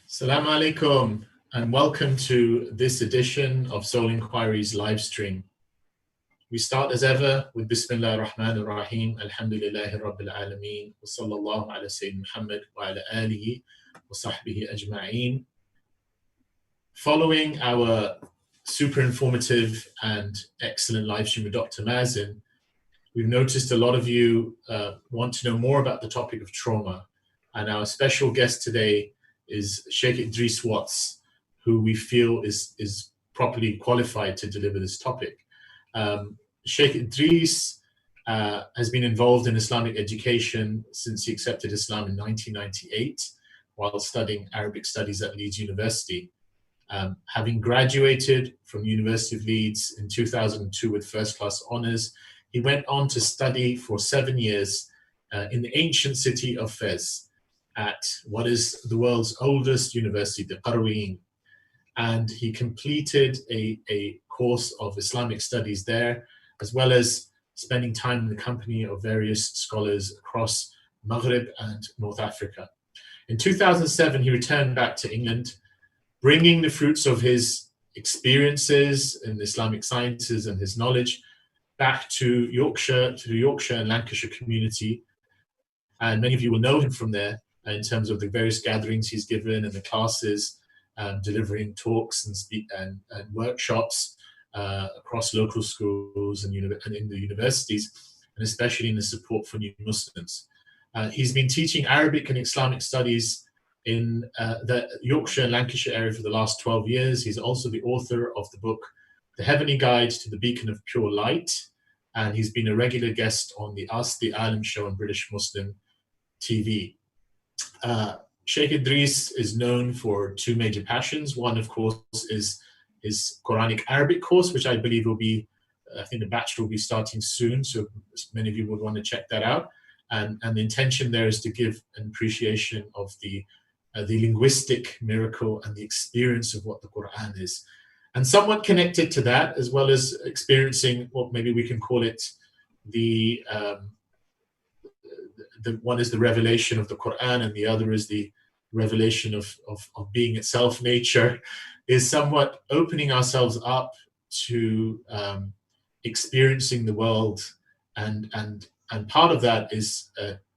Assalamu alaikum and welcome to this edition of Soul Inquiry's live stream. We start as ever with Bismillah ar-Rahman ar-Rahim, Alhamdulillahi Rabbil Alameen, wa sallallahu ala Sayyidina Muhammad wa ala alihi wa sahbihi ajma'een. Following our super informative and excellent live stream with Dr. Mazin, we've noticed a lot of you want to know more about the topic of trauma. And our special guest today is Sheikh Idris Watts, who we feel is properly qualified to deliver this topic. Sheikh Idris has been involved in Islamic education since he accepted Islam in 1998 while studying Arabic studies at Leeds University. Having graduated from the University of Leeds in 2002 with first-class honours, he went on to study for 7 years in the ancient city of Fez, at what is the world's oldest university, the Qarawiyin. And he completed a course of Islamic studies there, as well as spending time in the company of various scholars across Maghreb and North Africa. In 2007, he returned back to England, bringing the fruits of his experiences in Islamic sciences and his knowledge back to Yorkshire, to the Yorkshire and Lancashire community. And many of you will know him from there, in terms of the various gatherings he's given and the classes, delivering talks and workshops across local schools and in the universities, and especially in the support for new Muslims. He's been teaching Arabic and Islamic studies in the Yorkshire and Lancashire area for the last 12 years. He's also the author of the book, The Heavenly Guide to the Beacon of Pure Light, and he's been a regular guest on the Ask the Alim show on British Muslim TV. Sheikh Idris is known for two major passions. One, of course, is his Quranic Arabic course, which I believe will be, I think the bachelor will be starting soon, so many of you would want to check that out. And the intention there is to give an appreciation of the linguistic miracle and the experience of what the Quran is. And somewhat connected to that, as well as experiencing what maybe we can call it the one is the revelation of the Quran and the other is the revelation of being itself, nature, is somewhat opening ourselves up to experiencing the world, and part of that is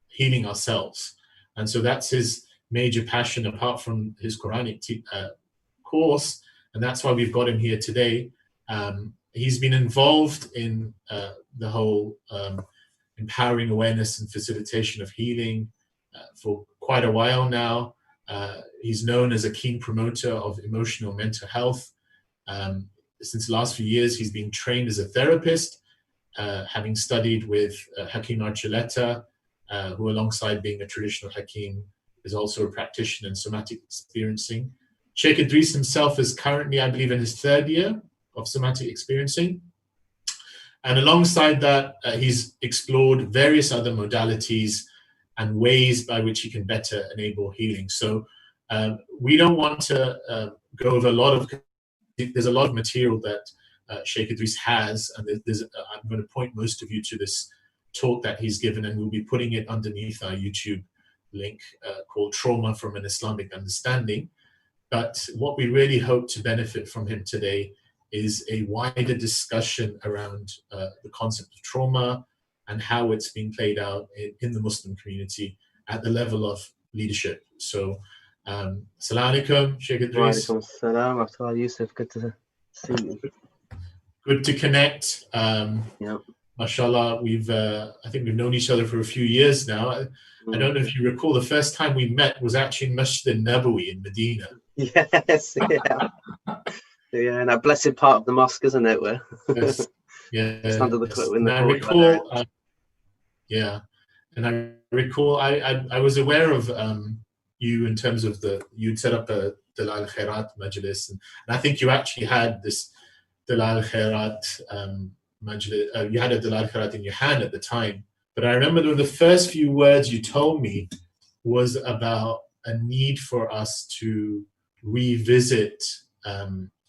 healing ourselves. And so that's his major passion apart from his Quranic course, and that's why we've got him here today. He's been involved in the whole empowering awareness and facilitation of healing for quite a while now. He's known as a keen promoter of emotional mental health. Since the last few years, he's been trained as a therapist, having studied with Hakim Archuleta, who alongside being a traditional Hakim is also a practitioner in somatic experiencing. Sheikh Idris himself is currently, I believe, in his third year of somatic experiencing. And alongside that, he's explored various other modalities and ways by which he can better enable healing. So we don't want to go over there's a lot of material that Sheikh Idris has, and I'm going to point most of you to this talk that he's given, and we'll be putting it underneath our YouTube link called Trauma from an Islamic Understanding. But what we really hope to benefit from him today is a wider discussion around the concept of trauma and how it's being played out in the Muslim community at the level of leadership. So, Assalamu alaikum, Sheikh Idris. Wa alaikum assalam, Dr. Yusuf, good to see you. Good to connect. Yep. MashaAllah, I think we've known each other for a few years now. I don't know if you recall, the first time we met was actually in Masjid al-Nabawi in Medina. Yes, yeah. Yeah, and that blessed part of the mosque, isn't it? Where Yes. Yeah. Just under the Yes. in the I recall, and I recall I was aware of you in terms of you'd set up a Dalal Khairat Majlis, and I think you actually had this Dalal Khairat Majlis, you had a Dalal Khairat in your hand at the time. But I remember one of the first few words you told me was about a need for us to revisit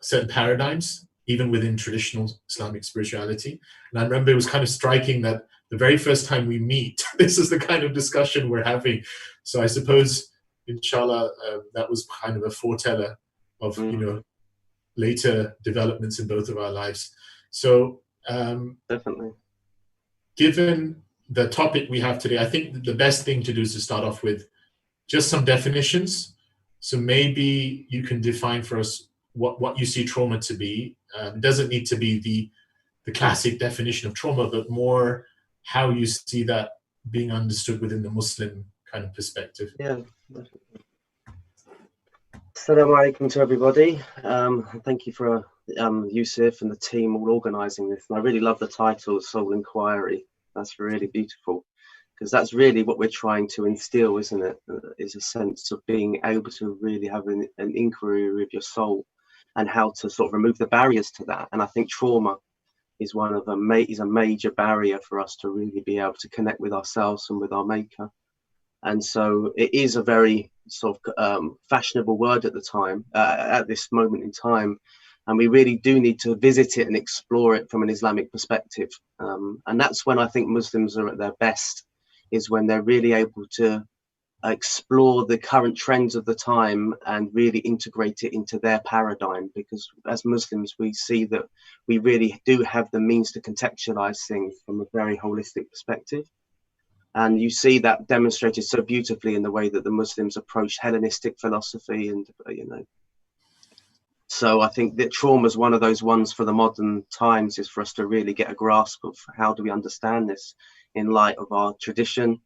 certain paradigms, even within traditional Islamic spirituality. And I remember it was kind of striking that the very first time we meet, this is the kind of discussion we're having. So I suppose inshallah, that was kind of a foreteller of, later developments in both of our lives. So Definitely. Given the topic we have today, I think the best thing to do is to start off with just some definitions. So maybe you can define for us what you see trauma to be. It doesn't need to be the classic definition of trauma, but more how you see that being understood within the Muslim kind of perspective. Yeah, definitely. Assalamu alaikum to everybody. Thank you for Yusuf and the team all organising this. And I really love the title, Soul Inquiry. That's really beautiful, because that's really what we're trying to instill, isn't it? Is a sense of being able to really have an inquiry with your soul, and how to sort of remove the barriers to that. And I think trauma is is a major barrier for us to really be able to connect with ourselves and with our maker. And so it is a very sort of fashionable word at the time, at this moment in time. And we really do need to visit it and explore it from an Islamic perspective. And that's when I think Muslims are at their best, is when they're really able to explore the current trends of the time and really integrate it into their paradigm. Because as Muslims, we see that we really do have the means to contextualize things from a very holistic perspective. And you see that demonstrated so beautifully in the way that the Muslims approach Hellenistic philosophy, and so I think that trauma is one of those ones for the modern times, is for us to really get a grasp of how do we understand this in light of our tradition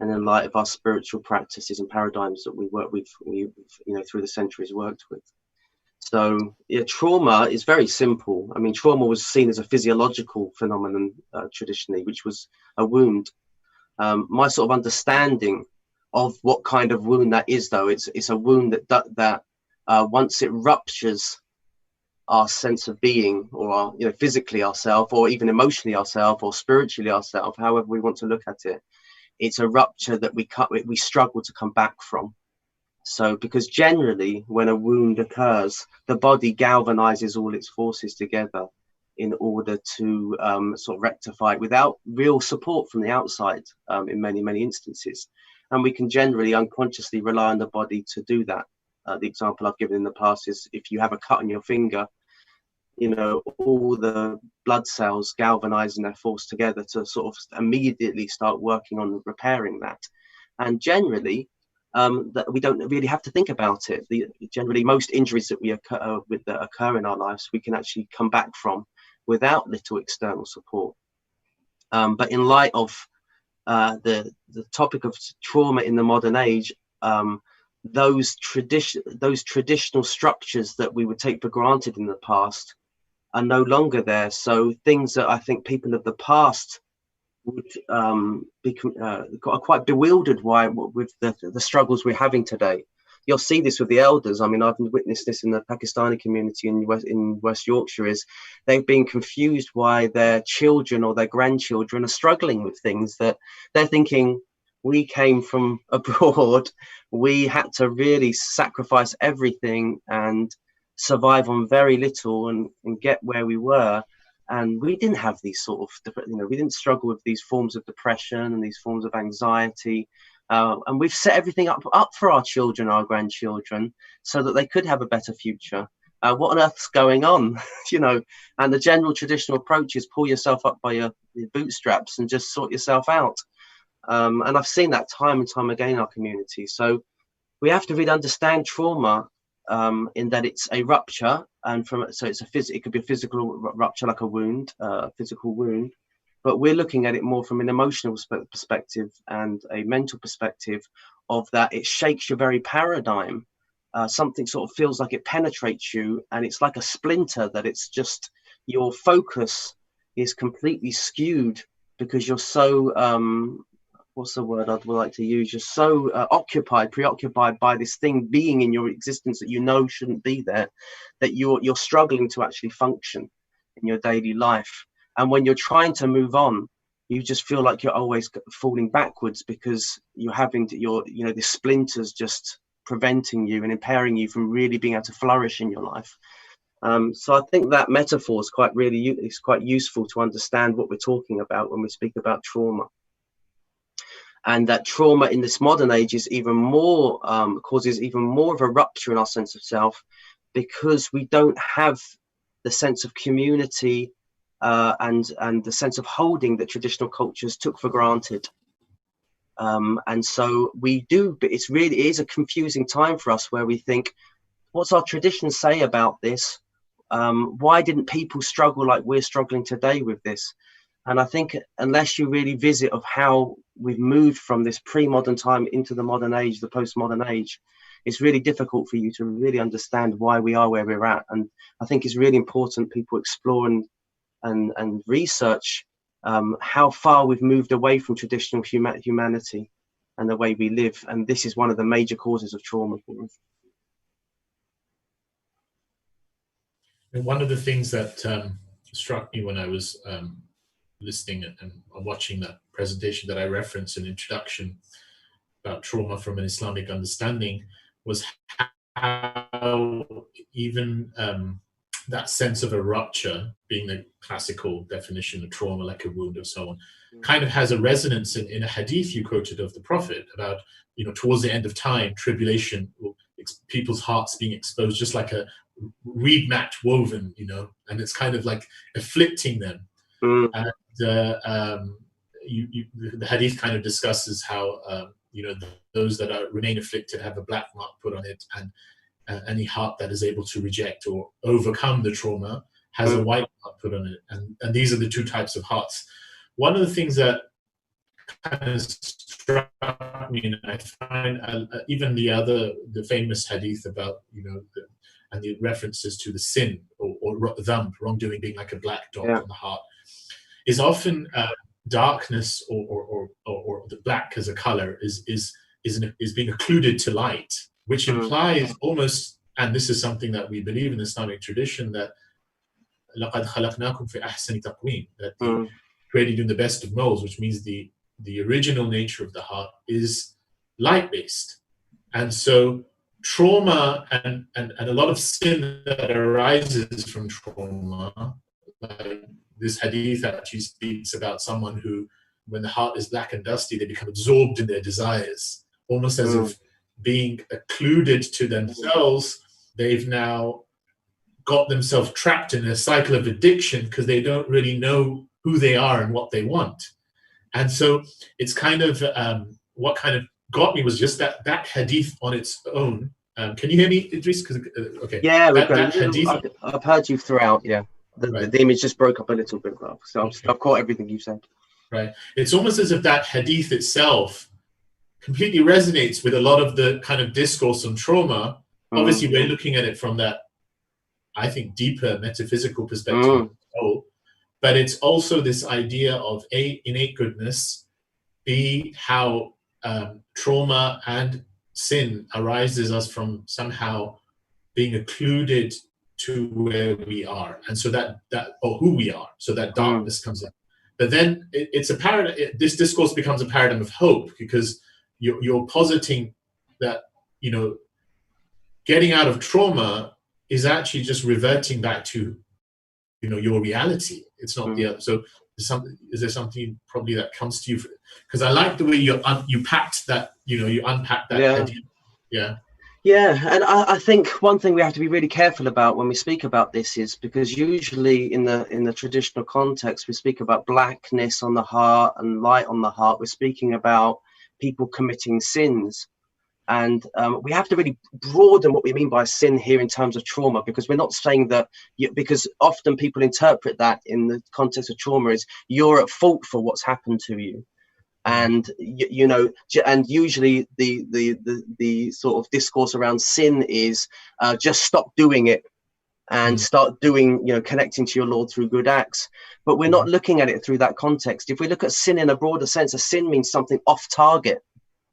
and in light of our spiritual practices and paradigms that we work with, through the centuries worked with. So yeah, trauma is very simple. I mean, trauma was seen as a physiological phenomenon traditionally, which was a wound. My sort of understanding of what kind of wound that is, though, it's a wound that once it ruptures our sense of being, or our, physically ourselves, or even emotionally ourselves, or spiritually ourselves, however we want to look at it, it's a rupture that we struggle to come back from. So, because generally when a wound occurs, the body galvanizes all its forces together in order to sort of rectify it without real support from the outside, in many instances. And we can generally unconsciously rely on the body to do that. The example I've given in the past is if you have a cut on your finger, all the blood cells galvanizing their force together to sort of immediately start working on repairing that. And generally, that we don't really have to think about it. Generally, most injuries that that occur in our lives, we can actually come back from without little external support. But in light of the topic of trauma in the modern age, those traditional structures that we would take for granted in the past are no longer there. So things that I think people of the past would be quite bewildered with the struggles we're having today. You'll see this with the elders. I mean, I've witnessed this in the Pakistani community in West Yorkshire, is they've been confused why their children or their grandchildren are struggling with things that they're thinking, we came from abroad, we had to really sacrifice everything and survive on very little and get where we were. And we didn't have these sort of, we didn't struggle with these forms of depression and these forms of anxiety. And we've set everything up for our children, our grandchildren, so that they could have a better future. What on earth's going on? And the general traditional approach is pull yourself up by your bootstraps and just sort yourself out. And I've seen that time and time again in our community. So we have to really understand trauma in that it's a rupture, and it could be a physical rupture, like a wound, physical wound. But we're looking at it more from an emotional perspective and a mental perspective of that. It shakes your very paradigm. Something sort of feels like it penetrates you, and it's like a splinter that it's just your focus is completely skewed because you're so what's the word I'd like to use? You're so preoccupied by this thing being in your existence that shouldn't be there, that you're struggling to actually function in your daily life. And when you're trying to move on, you just feel like you're always falling backwards because you're having the splinters just preventing you and impairing you from really being able to flourish in your life. So I think that metaphor is quite useful to understand what we're talking about when we speak about trauma. and that trauma in this modern age is even more causes even more of a rupture in our sense of self, because we don't have the sense of community and the sense of holding that traditional cultures took for granted. And so we do, but it is a confusing time for us, where we think, what's our tradition say about this? Why didn't people struggle like we're struggling today with this? And I think unless you really visit of how we've moved from this pre-modern time into the modern age, the postmodern age, it's really difficult for you to really understand why we are where we're at. And I think it's really important people explore and research how far we've moved away from traditional humanity and the way we live. And this is one of the major causes of trauma for us. And one of the things that struck me when I was listening and watching that presentation that I referenced in introduction about trauma from an Islamic understanding was how even that sense of a rupture, being the classical definition of trauma, like a wound or so on, kind of has a resonance in a hadith you quoted of the Prophet about, towards the end of time, tribulation, people's hearts being exposed, just like a reed mat woven, and it's kind of like afflicting them. And the hadith kind of discusses how those that remain afflicted have a black mark put on it, and any heart that is able to reject or overcome the trauma has a white mark put on it. And these are the two types of hearts. One of the things that kind of struck me, and I find even the famous hadith about and the references to the sin or dhanb, wrongdoing, being like a black dot on the heart, is often darkness or the black as a color is being occluded to light, which implies almost, and this is something that we believe in the Islamic tradition, that لَقَدْ خَلَقْنَاكُمْ فِي أَحْسَنِ تَقْوِيمٍ, that created in the best of molds, which means the original nature of the heart is light-based. And so trauma and a lot of sin that arises from trauma, like this hadith actually speaks about someone who, when the heart is black and dusty, they become absorbed in their desires, almost as if being occluded to themselves, they've now got themselves trapped in a cycle of addiction because they don't really know who they are and what they want. And so it's kind of what kind of got me was just that hadith on its own. Can you hear me, Idris? Okay. Yeah, I've heard you throughout. Yeah, the image just broke up a little bit, so I've caught everything you said. Right. It's almost as if that hadith itself completely resonates with a lot of the kind of discourse on trauma. Obviously, we're looking at it from that, I think, deeper metaphysical perspective. But it's also this idea of A, innate goodness, B, how trauma and sin arises us from somehow being occluded to where we are, and so that or who we are, so that darkness comes in. But then it's a paradigm. This discourse becomes a paradigm of hope, because you're positing that getting out of trauma is actually just reverting back to your reality. It's not the other. So is there something probably that comes to you? Because I like the way you packed that. You unpacked that idea. Yeah, and I think one thing we have to be really careful about when we speak about this is, because usually in the traditional context we speak about blackness on the heart and light on the heart. We're speaking about people committing sins, and we have to really broaden what we mean by sin here in terms of trauma, because we're not saying that because often people interpret that in the context of trauma as you're at fault for what's happened to you. And and usually the sort of discourse around sin is just stop doing it and start doing, connecting to your Lord through good acts. But we're not looking at it through that context. If we look at sin in a broader sense, a sin means something off target.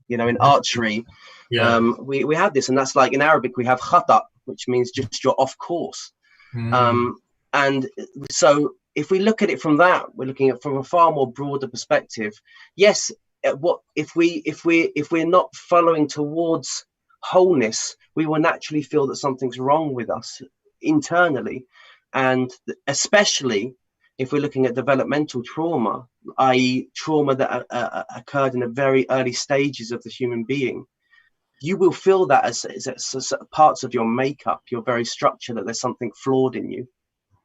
In archery, we have this, and that's like in Arabic we have khata, which means just you're off course. And so if we look at it from that, we're looking at from a far more broader perspective. Yes, what if we're not following towards wholeness, we will naturally feel that something's wrong with us internally, and especially if we're looking at developmental trauma, i.e. trauma that occurred in the very early stages of the human being, you will feel that as parts of your makeup, your very structure, that there's something flawed in you.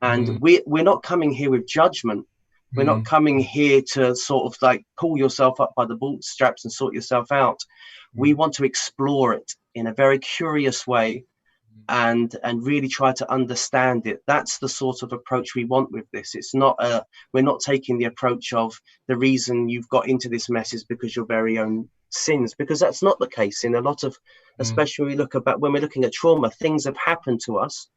And we're not coming here with judgment. We're not coming here to sort of like pull yourself up by the bootstraps and sort yourself out. We want to explore it in a very curious way and really try to understand it. That's the sort of approach we want with this. It's not we're not taking the approach of the reason you've got into this mess is because your very own sins, because that's not the case in a lot of, especially when we're looking at trauma, things have happened to us.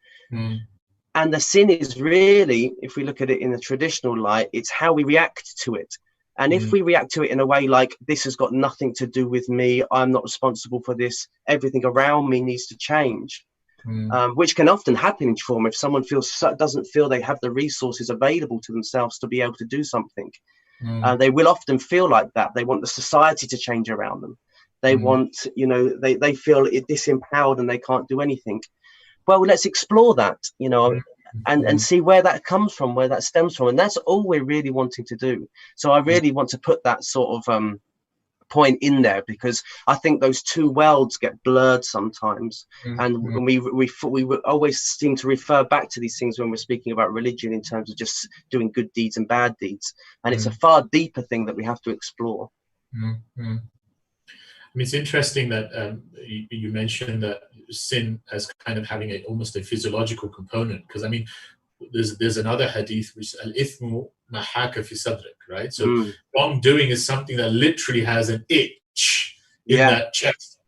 And the sin is really, if we look at it in the traditional light, it's how we react to it. And if we react to it in a way like, this has got nothing to do with me, I'm not responsible for this, everything around me needs to change, which can often happen in trauma. If someone doesn't feel they have the resources available to themselves to be able to do something, they will often feel like that. They want the society to change around them. They want, they feel disempowered and they can't do anything. Well, let's explore that, and see where that comes from, where that stems from. And that's all we're really wanting to do. So I really want to put that sort of point in there, because I think those two worlds get blurred sometimes. And we always seem to refer back to these things when we're speaking about religion in terms of just doing good deeds and bad deeds. And it's a far deeper thing that we have to explore. I mean, it's interesting that you mentioned that sin as kind of having almost a physiological component, because I mean, there's another hadith which is al-ithmu mahaka fi sadrik, right? So wrongdoing is something that literally has an itch in that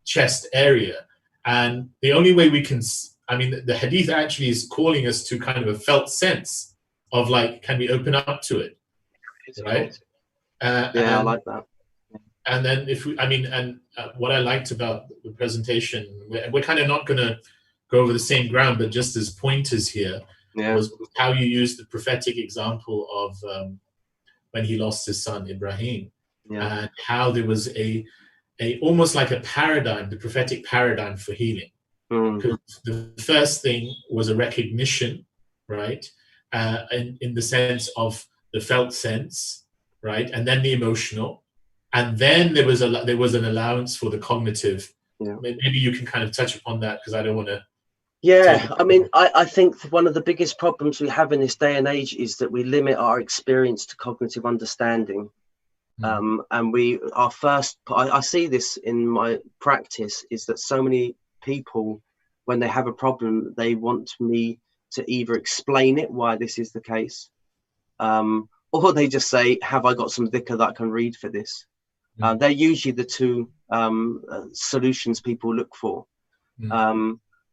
chest area, and the only way we can, I mean, the hadith actually is calling us to kind of a felt sense of like, can we open up to it, right? I like that. And then what I liked about the presentation, we're kind of not going to go over the same ground, but just as pointers here, was how you used the prophetic example of when he lost his son Ibrahim, and how there was a almost like a paradigm, the prophetic paradigm for healing. Because the first thing was a recognition, right, in the sense of the felt sense, right, and then the emotional. And then there was an allowance for the cognitive. Maybe you can kind of touch upon that, because I don't want to. I mean, I think one of the biggest problems we have in this day and age is that we limit our experience to cognitive understanding. And I see this in my practice, is that so many people, when they have a problem, they want me to either explain it, why this is the case, or they just say, have I got some dhikr that I can read for this? They're usually the two solutions people look for.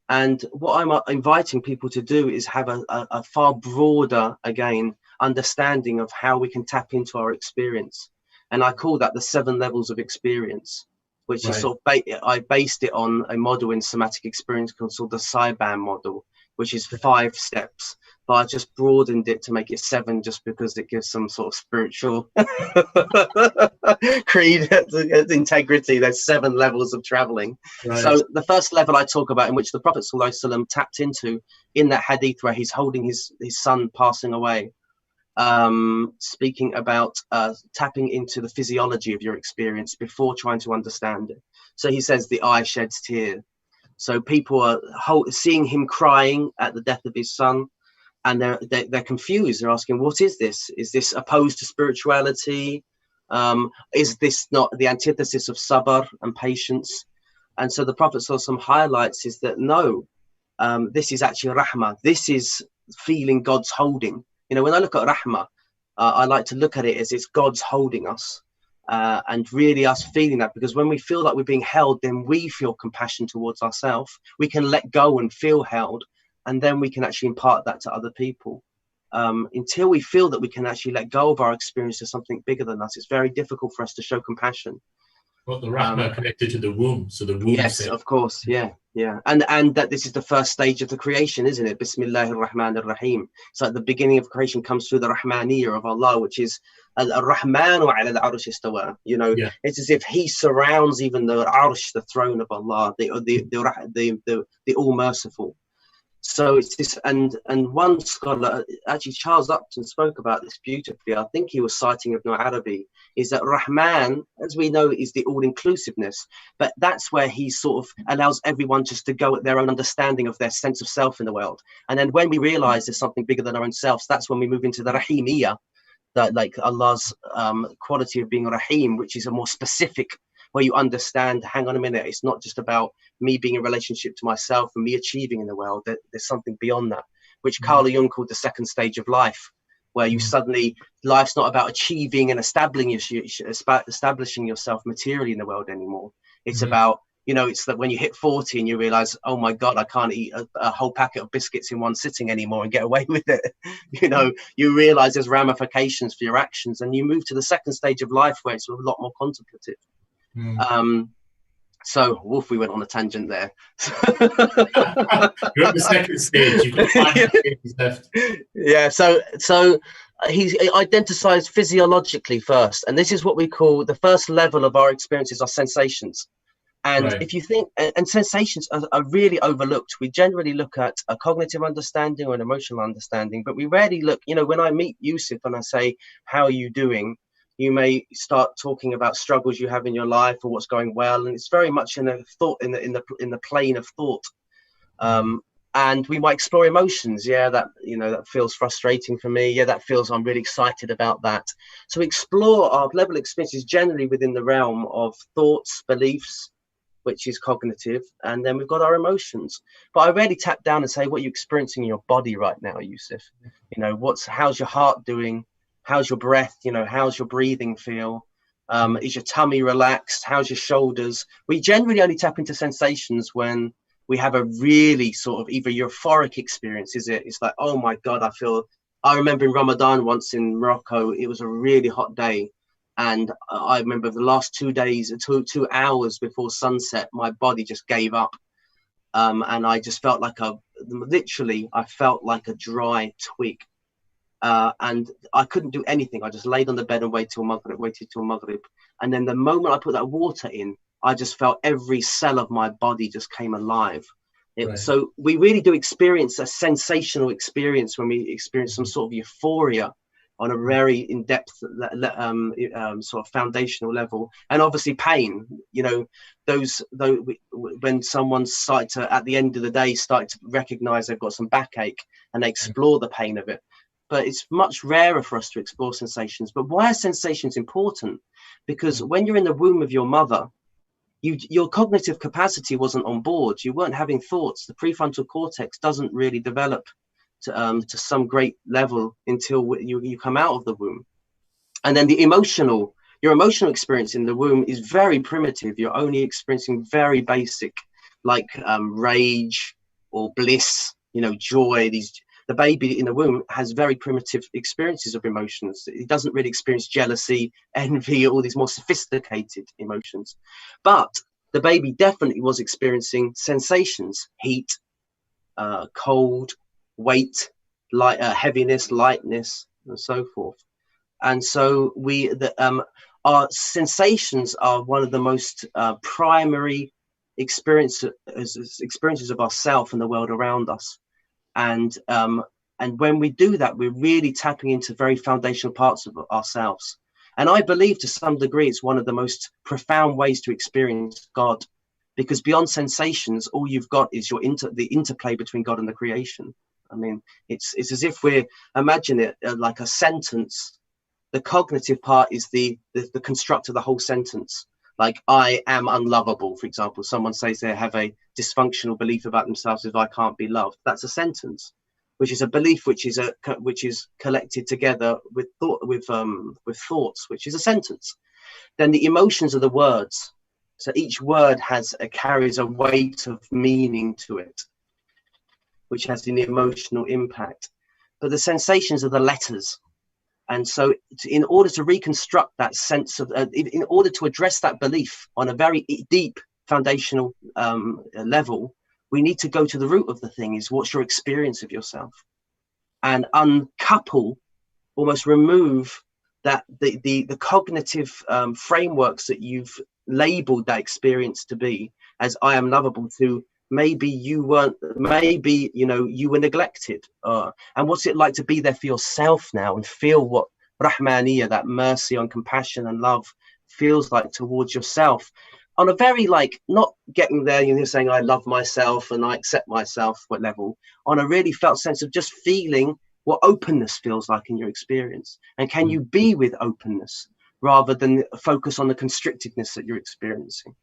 And what I'm inviting people to do is have a far broader, again, understanding of how we can tap into our experience. And I call that the 7 levels of experience, which is sort of, I based it on a model in somatic experience called the Saiban model, which is 5 steps. But I just broadened it to make it 7, just because it gives some sort of spiritual creed, integrity. There's 7 levels of traveling. So the first level I talk about, in which the Prophet ﷺ tapped into in that hadith where he's holding his son passing away, speaking about tapping into the physiology of your experience before trying to understand it. So he says the eye sheds tears. So people are seeing him crying at the death of his son, and they're confused. They're asking, what is this? Is this opposed to spirituality? Is this not the antithesis of sabr and patience? And so the Prophet ﷺ highlights is that no, this is actually rahmah. This is feeling God's holding. When I look at rahmah, I like to look at it as it's God's holding us, and really us feeling that, because when we feel like we're being held, then we feel compassion towards ourselves. We can let go and feel held, and then we can actually impart that to other people. Until we feel that we can actually let go of our experience to something bigger than us, it's very difficult for us to show compassion. Well, the rahmah connected to the womb, so the womb. Yes, of course, yeah, and that this is the first stage of the creation, isn't it? Bismillahir Rahmanir Rahim. So at the beginning of creation comes through the Rahmaniyya of Allah, which is Ar-Rahmanu ala al-Arsh istawa. It's as if He surrounds even the Arsh, the throne of Allah, the All Merciful. So it's this, and one scholar, actually Charles Upton, spoke about this beautifully. I think he was citing Ibn Arabi, is that Rahman, as we know, is the all-inclusiveness, but that's where he sort of allows everyone just to go at their own understanding of their sense of self in the world. And then when we realize there's something bigger than our own selves, that's when we move into the Rahimiyya, that like Allah's quality of being Rahim, which is a more specific, where you understand, hang on a minute, it's not just about me being in relationship to myself and me achieving in the world. There's something beyond that, which Qarawiyin called the second stage of life, where you suddenly, life's not about achieving and establishing yourself materially in the world anymore. It's about, you know, it's that when you hit 40 and you realize, oh my God, I can't eat a whole packet of biscuits in one sitting anymore and get away with it. You know, you realize there's ramifications for your actions, and you move to the second stage of life where it's a lot more contemplative. So, Wolf, we went on a tangent there. You're at the second stage. You've got 5 stages left. Yeah. So he identifies physiologically first, and this is what we call the first level of our experiences are sensations. And if you think, and sensations are really overlooked. We generally look at a cognitive understanding or an emotional understanding, but we rarely look, you know, when I meet Yusuf and I say, how are you doing? You may start talking about struggles you have in your life or what's going well, and it's very much in a thought, in the plane of thought. And we might explore emotions. Yeah, that, you know, that feels frustrating for me. Yeah, that feels, I'm really excited about that. So explore our level of experiences generally within the realm of thoughts, beliefs, which is cognitive, and then we've got our emotions. But I rarely tap down and say, what are you experiencing in your body right now, Yusuf? You know, how's your heart doing? How's your breath? You know, how's your breathing feel? Is your tummy relaxed? How's your shoulders? We generally only tap into sensations when we have a really sort of either euphoric experience. It's like, oh my God, I remember in Ramadan once in Morocco, it was a really hot day. And I remember the last 2 days, 2 hours before sunset, my body just gave up. And I just felt like I felt like a dry twig. And I couldn't do anything. I just laid on the bed and waited till Maghrib. And then the moment I put that water in, I just felt every cell of my body just came alive. So we really do experience a sensational experience when we experience some sort of euphoria on a very in-depth sort of foundational level. And obviously pain, you know, when someone's started to, at the end of the day, start to recognize they've got some backache and they explore the pain of it. But it's much rarer for us to explore sensations. But why are sensations important? Because when you're in the womb of your mother, your cognitive capacity wasn't on board. You weren't having thoughts. The prefrontal cortex doesn't really develop to some great level until you come out of the womb. And then your emotional experience in the womb is very primitive. You're only experiencing very basic, like rage or bliss, you know, joy. The baby in the womb has very primitive experiences of emotions. It doesn't really experience jealousy, envy, all these more sophisticated emotions. But the baby definitely was experiencing sensations: heat, cold, weight, heaviness, lightness, and so forth. And so our sensations are one of the most primary experiences of ourself and the world around us. And when we do that, we're really tapping into very foundational parts of ourselves. And I believe to some degree it's one of the most profound ways to experience God, because beyond sensations, all you've got is the interplay between God and the creation. I mean, it's as if imagine it like a sentence. The cognitive part is the construct of the whole sentence. Like, I am unlovable, for example. Someone says they have a dysfunctional belief about themselves as I can't be loved. That's a sentence, which is a belief which is collected together with thoughts, which is a sentence. Then the emotions are the words. So each word carries a weight of meaning to it, which has an emotional impact. But the sensations are the letters. And so in order to reconstruct that sense of, in order to address that belief on a very deep foundational level, we need to go to the root of the thing, is what's your experience of yourself, and uncouple, almost remove that the cognitive frameworks that you've labeled that experience to be as I am lovable, to maybe you weren't, maybe, you know, you were neglected. And what's it like to be there for yourself now and feel what Rahmaniyya, that mercy and compassion and love, feels like towards yourself on a very, like, not getting there, you know, saying I love myself and I accept myself, what level, on a really felt sense of just feeling what openness feels like in your experience. And can you be with openness rather than focus on the constrictedness that you're experiencing?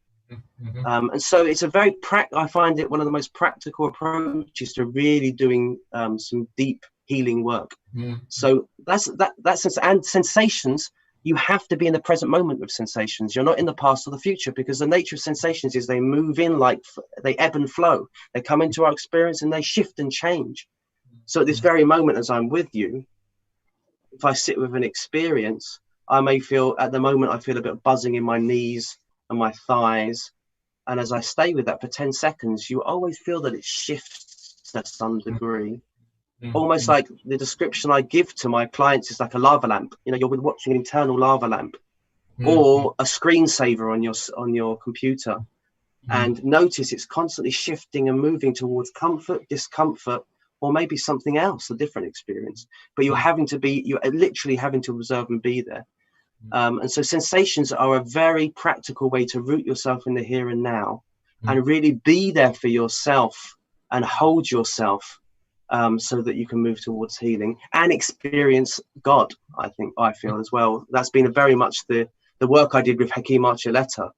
And so it's a very I find it one of the most practical approaches to really doing some deep healing work. So that's and sensations, you have to be in the present moment with sensations. You're not in the past or the future, because the nature of sensations is they move in, like they ebb and flow. They come into our experience and they shift and change. So at this very moment, as I'm with you, if I sit with an experience, I may feel, at the moment, I feel a bit of buzzing in my knees and my thighs. And as I stay with that for 10 seconds, you always feel that it shifts to some degree. Almost like the description I give to my clients is like a lava lamp. You know, you're watching an internal lava lamp, or a screensaver on your computer. And notice it's constantly shifting and moving towards comfort, discomfort, or maybe something else, a different experience. But you're literally having to observe and be there. And so sensations are a very practical way to root yourself in the here and now, and really be there for yourself and hold yourself, so that you can move towards healing and experience God. I feel as well. That's been very much the work I did with Hakeem Archuleta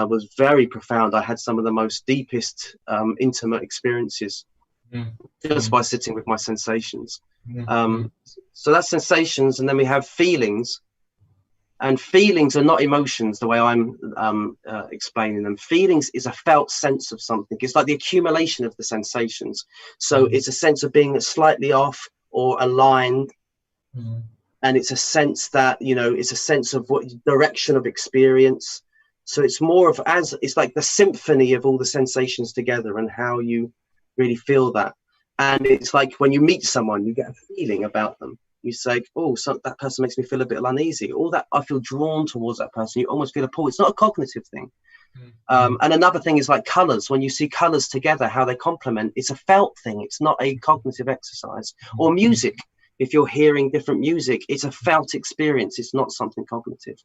was very profound. I had some of the most deepest, intimate experiences just by sitting with my sensations. So that's sensations. And then we have feelings. And feelings are not emotions the way I'm explaining them. Feelings is a felt sense of something. It's like the accumulation of the sensations. So it's a sense of being slightly off or aligned. And it's a sense that, you know, it's a sense of what direction of experience. So it's more of it's like the symphony of all the sensations together and how you really feel that. And it's like when you meet someone, you get a feeling about them. You say, oh, that person makes me feel a bit uneasy. Or that I feel drawn towards that person. You almost feel a pull. It's not a cognitive thing. And another thing is like colors. When you see colors together, how they complement, it's a felt thing. It's not a cognitive exercise. Or music. If you're hearing different music, it's a felt experience. It's not something cognitive.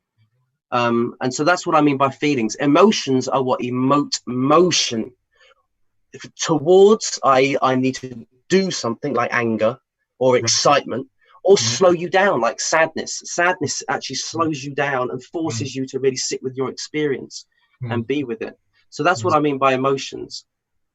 And so that's what I mean by feelings. Emotions are what emote motion towards. I need to do something like anger or excitement. Or slow you down, like sadness. Sadness actually slows you down and forces you to really sit with your experience and be with it. So that's what I mean by emotions.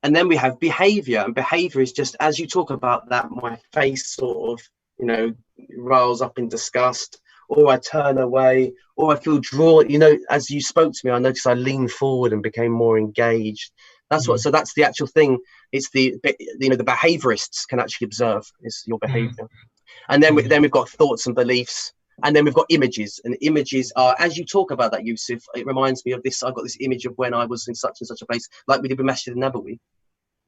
And then we have behavior. And behavior is just, as you talk about that, my face sort of, you know, riles up in disgust, or I turn away, or I feel drawn. You know, as you spoke to me, I noticed I leaned forward and became more engaged. That's what, so that's the actual thing. It's the, you know, the behaviorists can actually observe is your behavior. And then we've got thoughts and beliefs, and then we've got images. And images are, as you talk about that, Yusuf, it reminds me of this. I've got this image of when I was in such and such a place, like we did with Masjid Nabawi.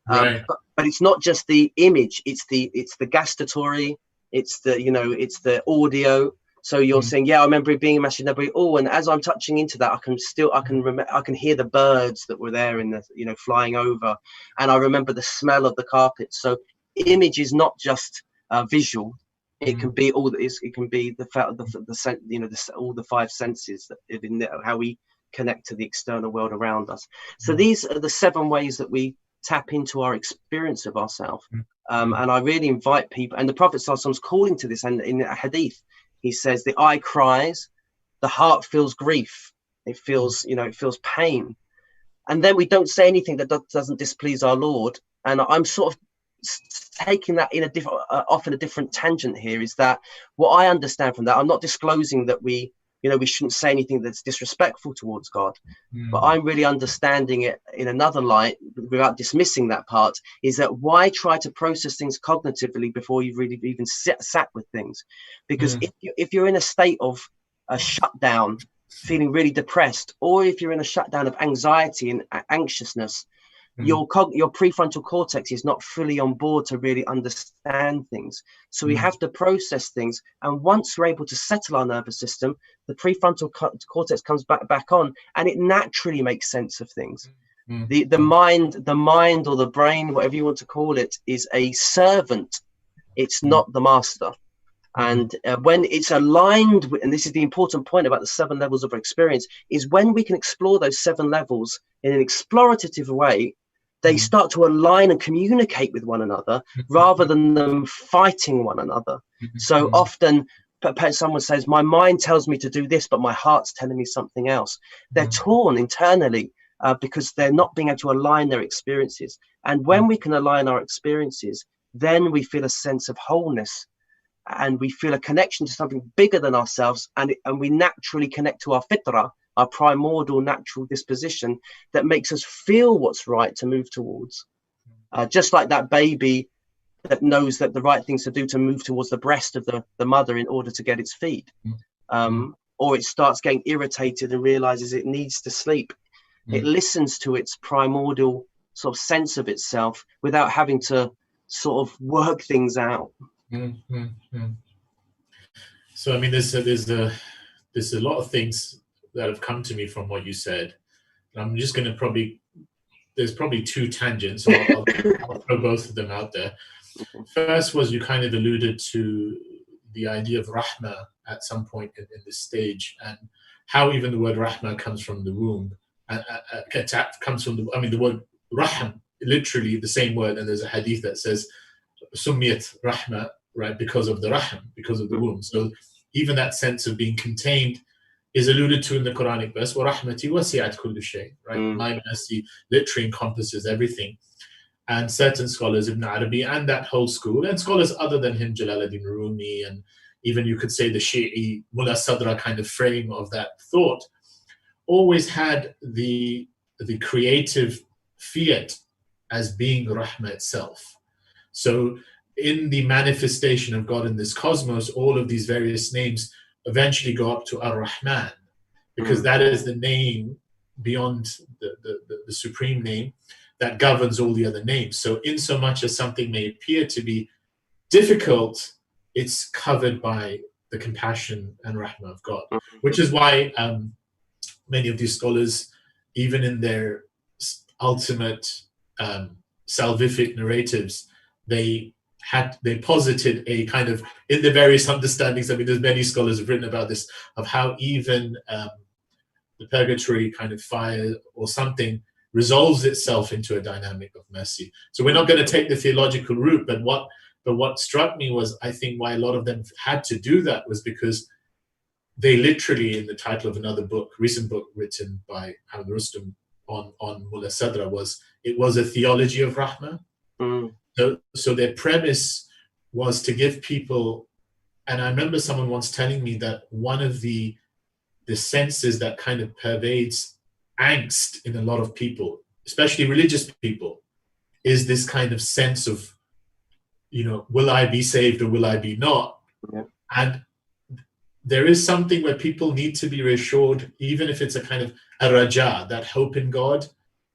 But it's not just the image; it's the gustatory, it's the, you know, it's the audio. So you're saying, yeah, I remember it being in Masjid Nabawi. Oh, and as I'm touching into that, I can hear the birds that were there in the, you know, flying over, and I remember the smell of the carpet. So image is not just visual. It can be all that is. It can be the you know, all the five senses that in how we connect to the external world around us. So these are the 7 ways that we tap into our experience of ourselves. And I really invite people. And the Prophet ﷺ's calling to this. And in a hadith, he says, "The eye cries, the heart feels grief. It feels, you know, it feels pain." And then we don't say anything that doesn't displease our Lord. And I'm sort of taking that in a different off in a different tangent here, is that what I understand from that, I'm not disclosing that we shouldn't say anything that's disrespectful towards God, but I'm really understanding it in another light without dismissing that part, is that why try to process things cognitively before you've really even sat with things? Because if you're in a state of a shutdown, feeling really depressed, or if you're in a shutdown of anxiety and anxiousness, your prefrontal cortex is not fully on board to really understand things. So we have to process things. And once we're able to settle our nervous system, the prefrontal cortex comes back on, and it naturally makes sense of things. The mind or the brain, whatever you want to call it, is a servant. It's not the master. And when it's aligned with, and this is the important point about the 7 levels of experience, is when we can explore those 7 levels in an explorative way, they start to align and communicate with one another rather than them fighting one another. So often someone says, my mind tells me to do this, but my heart's telling me something else. They're torn internally because they're not being able to align their experiences. And when we can align our experiences, then we feel a sense of wholeness, and we feel a connection to something bigger than ourselves, and we naturally connect to our fitra, our primordial natural disposition that makes us feel what's right to move towards. Just like that baby that knows that the right things to do to move towards the breast of the mother in order to get its feed. Or it starts getting irritated and realizes it needs to sleep. It listens to its primordial sort of sense of itself without having to sort of work things out. So I mean, there's a lot of things that have come to me from what you said. And I'm just going to there's probably 2 tangents, so I'll throw both of them out there. First was, you kind of alluded to the idea of rahma at some point in this stage, and how even the word rahma comes from the womb. Comes from the word rahm, literally the same word, and there's a hadith that says summiyat rahma, right, because of the rahm, because of the womb. So even that sense of being contained is alluded to in the Quranic verse, وَرَحْمَتِي وَسِعَتْ كُلُّ شَيْءٍ, right? My mercy literally encompasses everything. And certain scholars, Ibn Arabi and that whole school, and scholars other than him, Jalaluddin Rumi, and even you could say the Shi'i Mullah Sadra kind of frame of that thought, always had the creative fiat as being Rahma itself. So in the manifestation of God in this cosmos, all of these various names eventually go up to Ar-Rahman, because that is the name beyond the supreme name that governs all the other names. So in so much as something may appear to be difficult, it's covered by the compassion and rahmah of God, which is why many of these scholars, even in their ultimate salvific narratives, they posited a kind of, in the various understandings, I mean, there's many scholars have written about this, of how even the purgatory kind of fire or something resolves itself into a dynamic of mercy. So we're not going to take the theological route, but what struck me was, I think why a lot of them had to do that was because they literally, in the title of another book, recent book written by Hamid Rustam on Mullah Sadra, it was a theology of Rahmah. So their premise was to give people, and I remember someone once telling me that one of the senses that kind of pervades angst in a lot of people, especially religious people, is this kind of sense of, will I be saved or will I be not? Yeah. And there is something where people need to be reassured, even if it's a kind of a raja, that hope in God,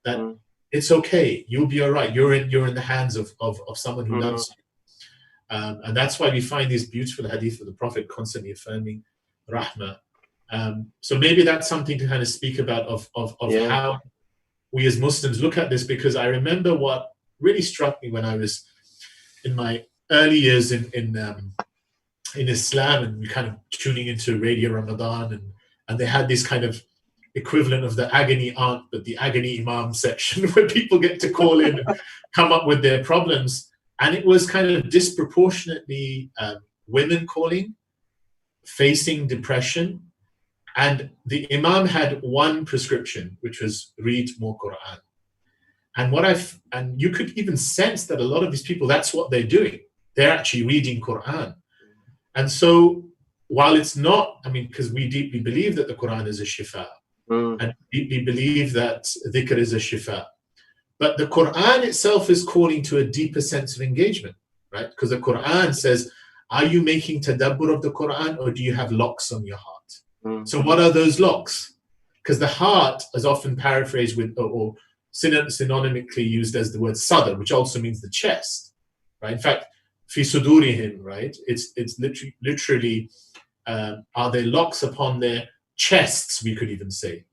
that it's okay, you'll be all right. You're in the hands of someone who loves you. And that's why we find these beautiful hadith of the Prophet constantly affirming rahmah. So maybe that's something to kind of speak about of how we as Muslims look at this, because I remember what really struck me when I was in my early years in Islam, and we kind of tuning into Radio Ramadan, and they had this kind of equivalent of the agony aunt, but the agony imam section, where people get to call in and come up with their problems. And it was kind of disproportionately women calling, facing depression. And the imam had one prescription, which was read more Quran. And you could even sense that a lot of these people, that's what they're doing. They're actually reading Quran. And so while it's not, because we deeply believe that the Quran is a shifa, and deeply believe that dhikr is a shifa, but the Quran itself is calling to a deeper sense of engagement, right? Because the Quran says, are you making tadabbur of the Quran, or do you have locks on your heart? So what are those locks? Because the heart is often paraphrased with, or synonymically used as the word sadr, which also means the chest, right? In fact, fi sudurihim, right? It's literally are there locks upon their chests, we could even say,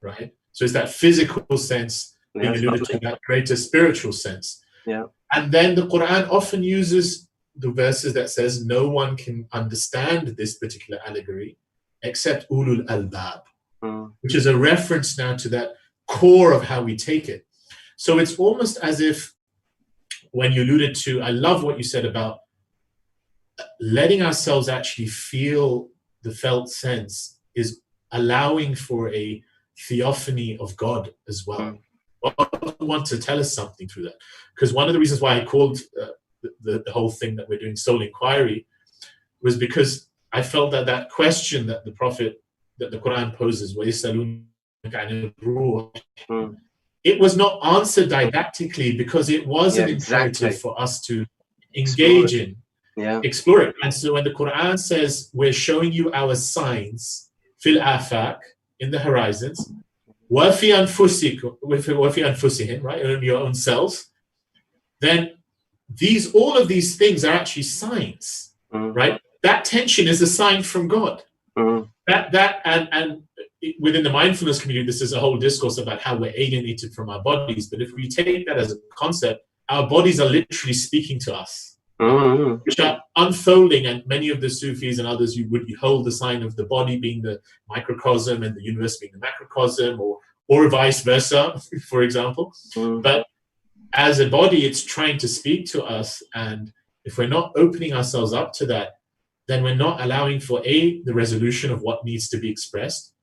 right? So it's that physical sense Yeah, being it's alluded to lovely. in that greater spiritual sense. Yeah. And then the Quran often uses the verses that says no one can understand this particular allegory except ulul albab, which is a reference now to that core of how we take it. So it's almost as if when you alluded to, I love what you said about letting ourselves actually feel the felt sense is allowing for a theophany of God as well. God wants to tell us something through that. Because one of the reasons why I called the whole thing that we're doing soul inquiry was because I felt that that question that the Prophet, that the Quran poses, it was not answered didactically because it was an imperative for us to engage in, explore it. And so when the Quran says, we're showing you our signs, fil afaq, in the horizons, wafi anfusihim, right, in your own selves, then all of these things are actually signs, right? That tension is a sign from God. And within the mindfulness community, this is a whole discourse about how we're alienated from our bodies. But if we take that as a concept, our bodies are literally speaking to us, which are unfolding. And many of the Sufis and others, you would hold the sign of the body being the microcosm and the universe being the macrocosm, or vice versa, for example. But as a body, it's trying to speak to us. And if we're not opening ourselves up to that, then we're not allowing for A, the resolution of what needs to be expressed,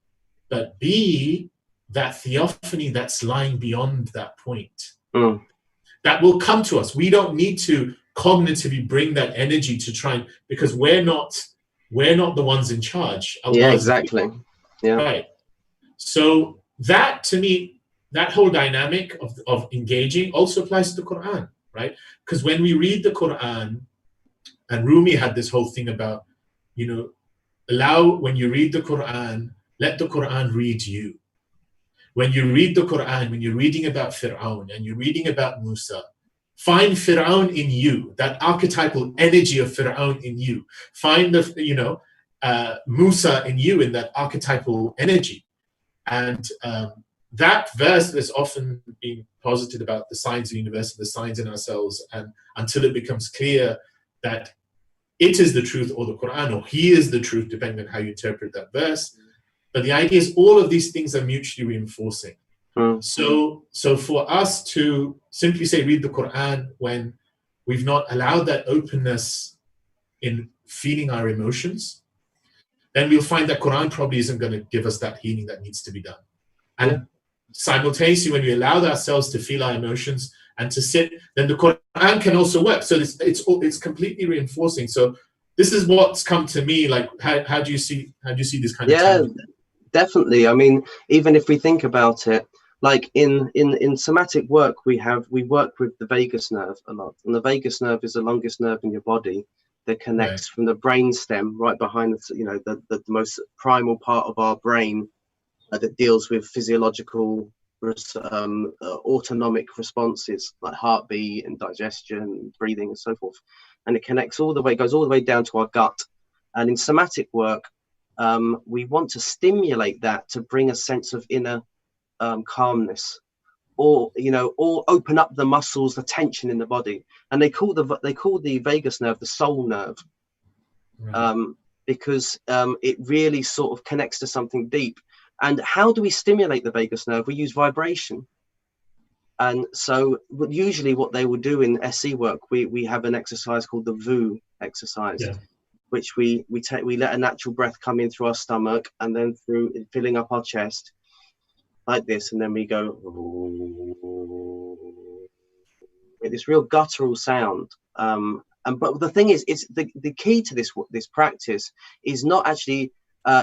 but B, that theophany that's lying beyond that point. That will come to us. We don't need to cognitively bring that energy to try and, because we're not the ones in charge. Yeah, exactly. Yeah. Right. So that, to me, that whole dynamic of engaging also applies to the Quran, right? Because when we read the Quran, and Rumi had this whole thing about, when you read the Quran, let the Quran read you. When you read the Quran, when you're reading about Fir'aun and you're reading about Musa, find Fir'aun in you, that archetypal energy of Fir'aun in you. Find Musa in you, in that archetypal energy. And that verse has often been posited about the signs of the universe and the signs in ourselves, and until it becomes clear that it is the truth, or the Quran, or he is the truth, depending on how you interpret that verse. But the idea is all of these things are mutually reinforcing. So for us to simply say read the Quran when we've not allowed that openness in feeling our emotions, then we'll find that Quran probably isn't going to give us that healing that needs to be done. And simultaneously, when we allow ourselves to feel our emotions and to sit, then the Quran can also work. So it's completely reinforcing. So this is what's come to me. Like, how do you see this kind of thing? Definitely. I mean, even if we think about it, like in somatic work, we work with the vagus nerve a lot, and the vagus nerve is the longest nerve in your body that connects from the brain stem right behind the most primal part of our brain that deals with physiological autonomic responses like heartbeat and digestion, breathing, and so forth. And it connects goes all the way down to our gut. And in somatic work, we want to stimulate that to bring a sense of inner calmness, or open up the muscles, the tension in the body. And they call the vagus nerve the soul nerve, because it really sort of connects to something deep. And how do we stimulate the vagus nerve? We use vibration. And so usually what they will do in SE work, we have an exercise called the VU exercise, which we let a natural breath come in through our stomach and then through filling up our chest like this, and then we go with this real guttural sound. But the thing is, it's the key to this practice is not actually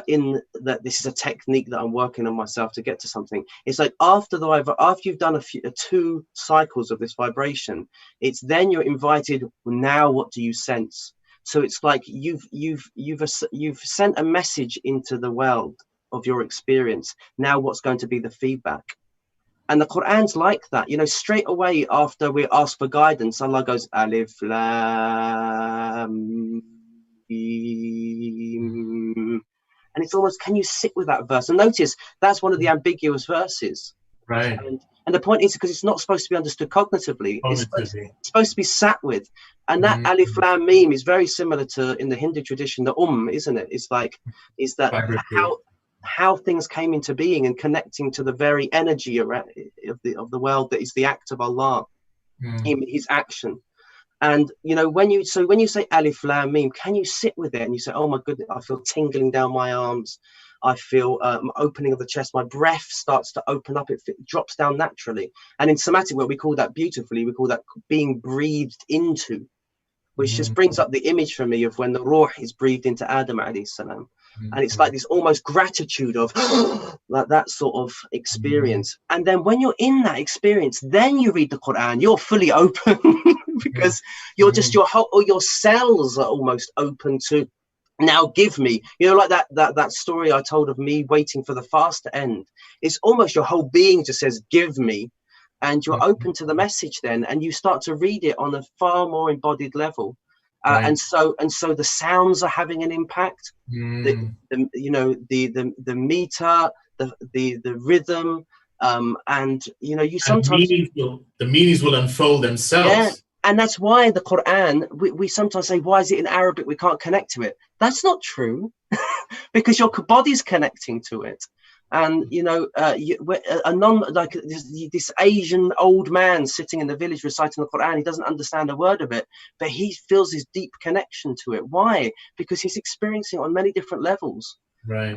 in that this is a technique that I'm working on myself to get to something. It's like after you've done two cycles of this vibration, it's then you're invited. Now, what do you sense? So it's like you've sent a message into the world of your experience. Now, what's going to be the feedback? And the Quran's like that, straight away after we're asked for guidance, Allah goes, Alif Lam Mim. And it's almost, can you sit with that verse? And notice that's one of the ambiguous verses. Right. And And the point is because it's not supposed to be understood cognitively. It's supposed to be sat with. And that Alif Lam Mim is very similar to, in the Hindu tradition, the isn't it? It's like, is that how things came into being and connecting to the very energy of the world that is the act of Allah, his action. And you know, when you say Alif Lam Mim, can you sit with it and you say, oh my goodness, I feel tingling down my arms, I feel opening of the chest, my breath starts to open up, it drops down naturally. And in somatic work, we call that beautifully, we call that being breathed into, which just brings up the image for me of when the ruh is breathed into Adam alayhi salam. And it's like this almost gratitude of like that sort of experience. And then when you're in that experience, then you read the Quran, you're fully open because you're just your cells are almost open to, now give me, you know, like that story I told of me waiting for the fast to end. It's almost your whole being just says, give me, and you're open to the message then, and you start to read it on a far more embodied level. And so the sounds are having an impact. The meter, the rhythm, and you know, you sometimes the meanings will unfold themselves. Yeah, and that's why the Quran, we sometimes say, why is it in Arabic? We can't connect to it. That's not true, because your body's connecting to it. And you know, this Asian old man sitting in the village reciting the Quran, he doesn't understand a word of it, but he feels this deep connection to it. Why? Because he's experiencing it on many different levels. Right.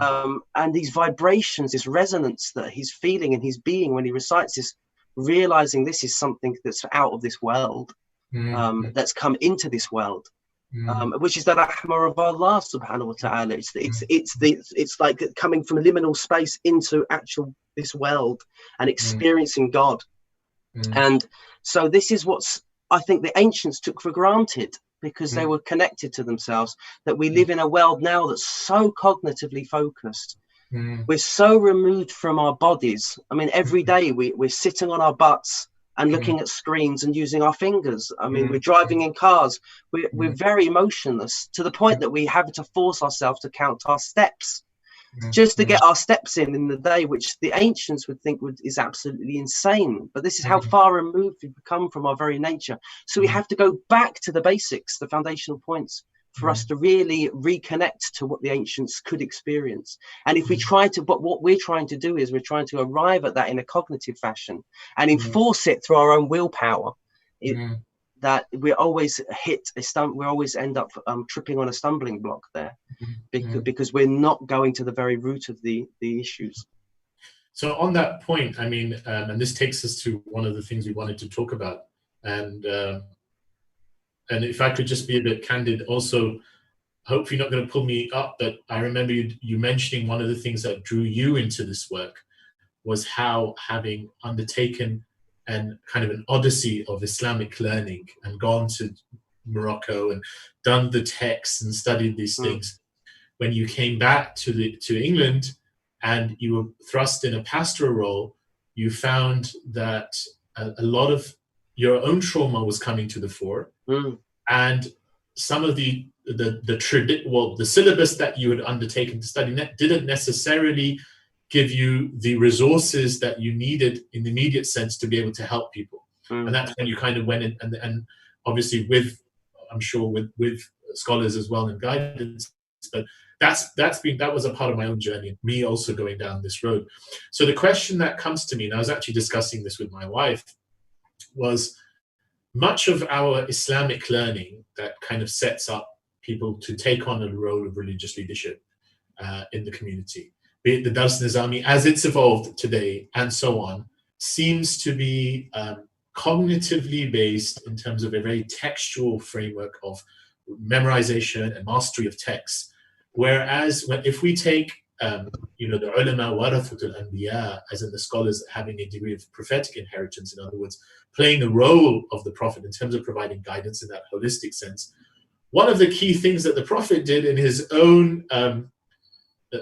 And these vibrations, this resonance that he's feeling in his being when he recites this, realizing this is something that's out of this world, that's come into this world. Which is the rahmah of Allah subhanahu wa ta'ala. It's like coming from liminal space into actual this world and experiencing God. And so this is what's, I think the ancients took for granted, because they were connected to themselves, that we live in a world now that's so cognitively focused. We're so removed from our bodies. I mean, every day we're sitting on our butts and looking at screens and using our fingers. I mean, we're driving in cars. We're very emotionless, to the point that we have to force ourselves to count our steps just to get our steps in the day, which the ancients would think is absolutely insane. But this is how far removed we've become from our very nature. So we have to go back to the basics, the foundational points, for us to really reconnect to what the ancients could experience. And if we try to, but what we're trying to do is we're trying to arrive at that in a cognitive fashion and enforce it through our own willpower, that we always we always end up tripping on a stumbling block there, because we're not going to the very root of the issues. So on that point, I mean, and this takes us to one of the things we wanted to talk about, and if I could just be a bit candid also, hopefully not going to pull me up, but I remember you mentioning one of the things that drew you into this work was how, having undertaken and kind of an odyssey of Islamic learning and gone to Morocco and done the texts and studied these things, when you came back to England and you were thrust in a pastoral role, you found that a lot of your own trauma was coming to the fore, and some of the syllabus that you had undertaken to study didn't necessarily give you the resources that you needed in the immediate sense to be able to help people. And that's when you kind of went in, and obviously I'm sure with scholars as well and guidance, but that was a part of my own journey, me also going down this road. So the question that comes to me, and I was actually discussing this with my wife, was much of our Islamic learning that kind of sets up people to take on a role of religious leadership in the community, be it the Dars Nizami as it's evolved today and so on, seems to be cognitively based in terms of a very textual framework of memorization and mastery of texts. Whereas if we take the ulama warathatul anbiya, as in the scholars having a degree of prophetic inheritance, in other words, playing the role of the prophet in terms of providing guidance in that holistic sense, one of the key things that the prophet did in his own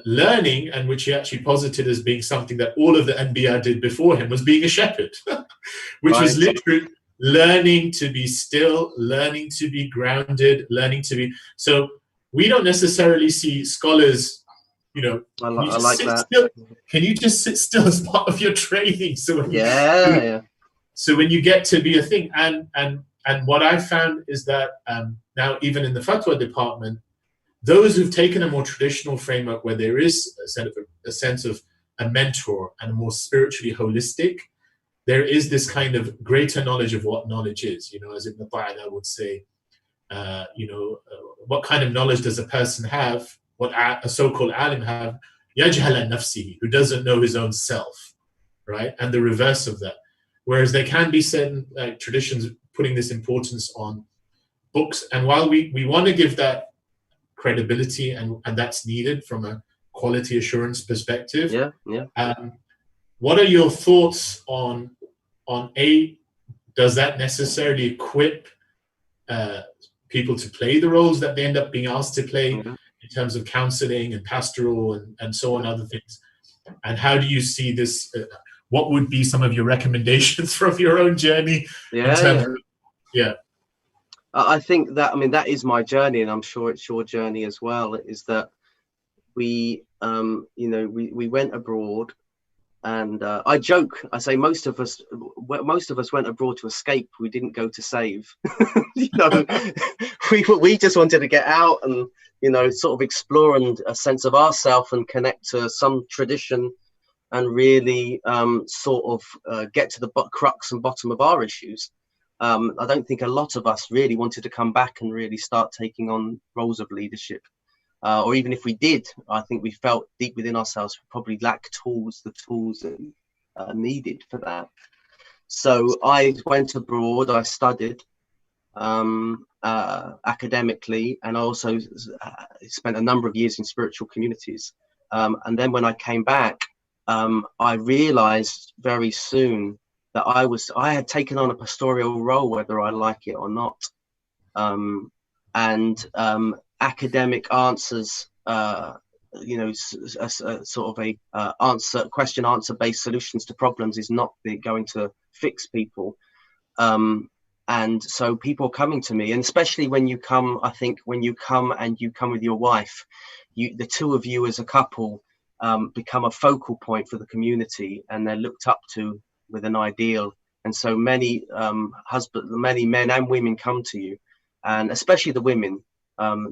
learning, and which he actually posited as being something that all of the anbiya did before him, was being a shepherd, which was literally learning to be still, learning to be grounded, learning to be... So we don't necessarily see scholars You know, I can you just like sit that. still? Can you just sit still as part of your training? So when so when you get to be a thing, and what I found is that now even in the fatwa department, those who've taken a more traditional framework where there is a sense of a mentor and a more spiritually holistic, there is this kind of greater knowledge of what knowledge is. You know, as Ibn Ta'ala would say, what kind of knowledge does a person have, what a so-called alim have, yajhal an nafsihi, who doesn't know his own self, right? And the reverse of that. Whereas there can be certain traditions putting this importance on books, and while we want to give that credibility and that's needed from a quality assurance perspective, what are your thoughts on does that necessarily equip people to play the roles that they end up being asked to play in terms of counseling and pastoral and so on, other things? And how do you see this? What would be some of your recommendations from your own journey? I think that, I mean, that is my journey, and I'm sure it's your journey as well, is that we went abroad. And I joke, I say most of us went abroad to escape. We didn't go to save. We just wanted to get out and, sort of explore and a sense of ourself and connect to some tradition and really sort of get to the crux and bottom of our issues. I don't think a lot of us really wanted to come back and really start taking on roles of leadership. Or even if we did, I think we felt deep within ourselves we probably lacked the tools that needed for that. So I went abroad, I studied academically, and I also spent a number of years in spiritual communities. And then when I came back, I realized very soon that I had taken on a pastoral role, whether I like it or not. Academic answers, sort of a question-answer based solutions to problems is not going to fix people. And so people are coming to me, and especially when you come, I think when you come with your wife, the two of you as a couple become a focal point for the community, and they're looked up to with an ideal. And so many men and women come to you, and especially the women.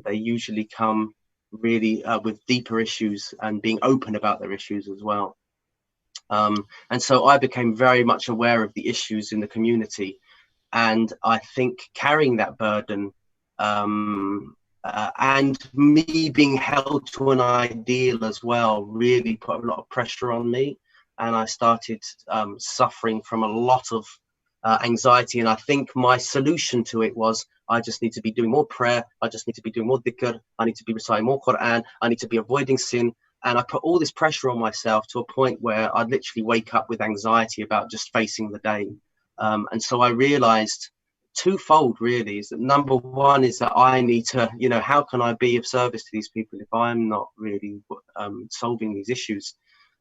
They usually come really with deeper issues and being open about their issues as well. And so I became very much aware of the issues in the community. And I think carrying that burden and me being held to an ideal as well really put a lot of pressure on me. And I started suffering from a lot of anxiety. And I think my solution to it was, I just need to be doing more prayer. I just need to be doing more dhikr. I need to be reciting more Quran. I need to be avoiding sin. And I put all this pressure on myself to a point where I'd literally wake up with anxiety about just facing the day. And so I realized twofold really is that number one is that I need to, how can I be of service to these people if I'm not really solving these issues?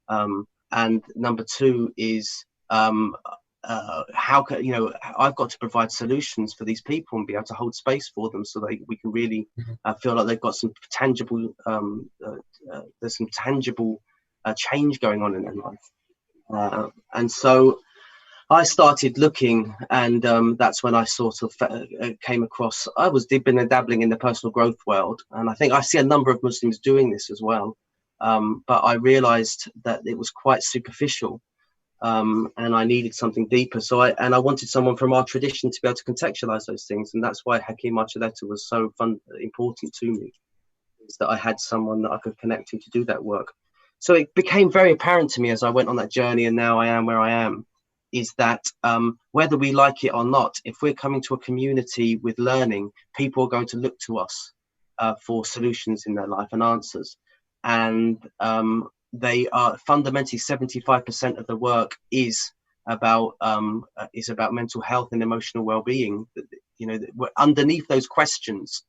And number two is, how can I've got to provide solutions for these people and be able to hold space for them so that we can really feel like they've got some tangible there's some tangible change going on in their life. And so I started looking, and that's when I sort of came across, I was dipping and dabbling in the personal growth world, and I think I see a number of Muslims doing this as well, but I realized that it was quite superficial. And I needed something deeper. So I wanted someone from our tradition to be able to contextualize those things. And that's why Hakeem Archuleta was so important to me, is that I had someone that I could connect to do that work. So it became very apparent to me as I went on that journey, and now I am where I am, is that whether we like it or not, if we're coming to a community with learning, people are going to look to us for solutions in their life and answers. And they are fundamentally 75% of the work is about mental health and emotional well-being. Underneath those questions,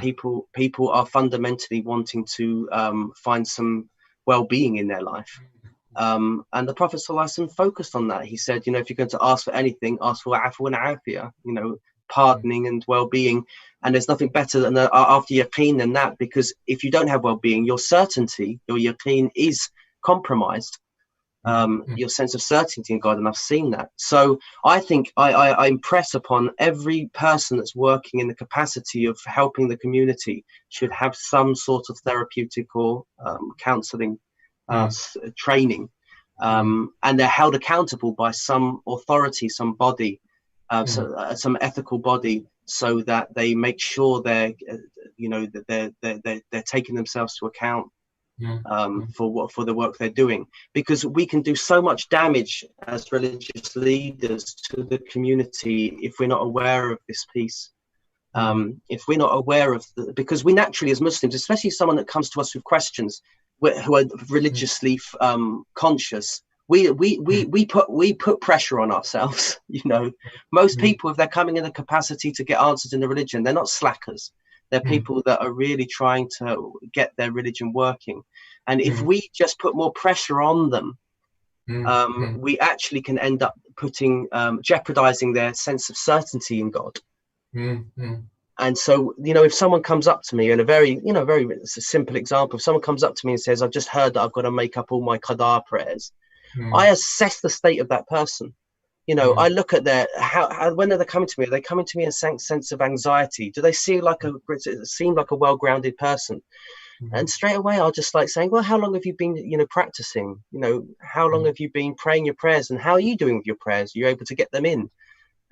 people are fundamentally wanting to find some well-being in their life. And the Prophet ﷺ focused on that. He said, if you're going to ask for anything, ask for afu and afia, pardoning and well-being. And there's nothing better than after yaqeen than that, because if you don't have well-being, your certainty, your yaqeen is compromised. Your sense of certainty in God, and I've seen that. So I think I impress upon every person that's working in the capacity of helping the community should have some sort of therapeutic or counselling training, and they're held accountable by some authority, some body, some ethical body, so that they make sure they're they're taking themselves to account for the work they're doing, because we can do so much damage as religious leaders to the community if we're not aware of this piece. If we're not aware of because we naturally, as Muslims, especially someone that comes to us with questions who are religiously conscious, we put pressure on ourselves. Most people, if they're coming in a capacity to get answers in the religion, they're not slackers. They're people that are really trying to get their religion working. And if we just put more pressure on them, we actually can end up jeopardizing their sense of certainty in God. And so, if someone comes up to me in a very, it's a simple example. If someone comes up to me and says, I've just heard that I've got to make up all my qada prayers, I assess the state of that person. I look at when are they coming to me? Are they coming to me in a sense of anxiety? Do they seem like a well-grounded person? And straight away, I'll just saying, well, how long have you been, practicing? How long have you been praying your prayers, and how are you doing with your prayers? Are you able to get them in?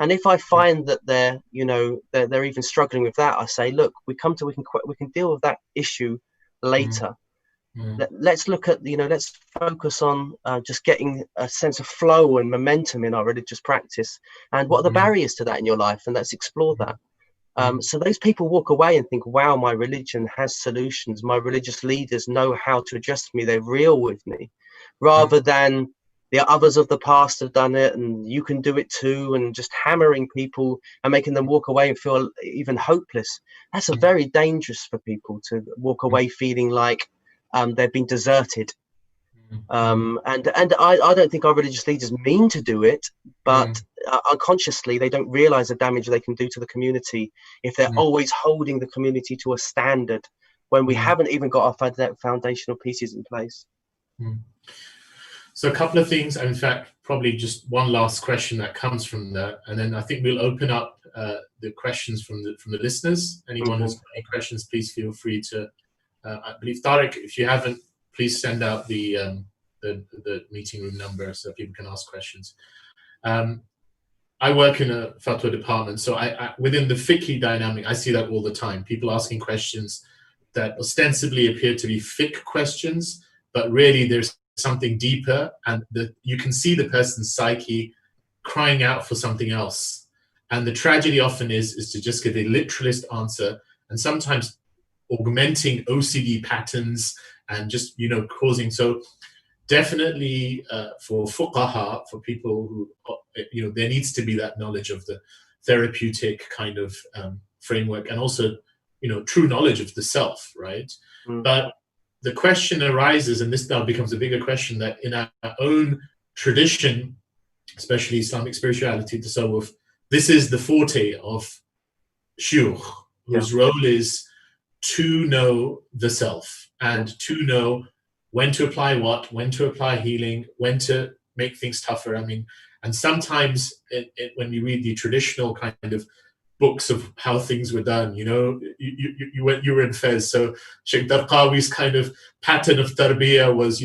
And if I find that they're even struggling with that, I say, look, we can deal with that issue later. Let's look at, let's focus on just getting a sense of flow and momentum in our religious practice, and what are the barriers to that in your life, and let's explore that. So those people walk away and think, wow, my religion has solutions. My religious leaders know how to address me. They're real with me, rather than the others of the past have done it and you can do it too, and just hammering people and making them walk away and feel even hopeless. That's very dangerous for people to walk away feeling like they've been deserted. And I don't think our religious leaders mean to do it, but unconsciously they don't realize the damage they can do to the community if they're always holding the community to a standard when we haven't even got our foundational pieces in place. So a couple of things, and in fact, probably just one last question that comes from that, and then I think we'll open up the questions from the listeners. Anyone who's got any questions, please feel free to. I believe Tariq, if you haven't, please send out the meeting room number so people can ask questions. I work in a fatwa department, so I within the fiqh dynamic, I see that all the time. People asking questions that ostensibly appear to be fiqh questions, but really there's something deeper, and you can see the person's psyche crying out for something else. And the tragedy often is to just give a literalist answer, and sometimes augmenting OCD patterns and just causing. So definitely for fuqaha, for people who there needs to be that knowledge of the therapeutic kind of framework, and also true knowledge of the self, right? But the question arises, and this now becomes a bigger question, that in our own tradition, especially Islamic spirituality, tasawwuf, this is the forte of shuyukh, whose role is to know the self and to know when to apply what, when to apply healing, when to make things tougher. I mean, and sometimes when you read the traditional kind of books of how things were done, you were in Fez, so Sheikh Darqawi's kind of pattern of tarbiyah was,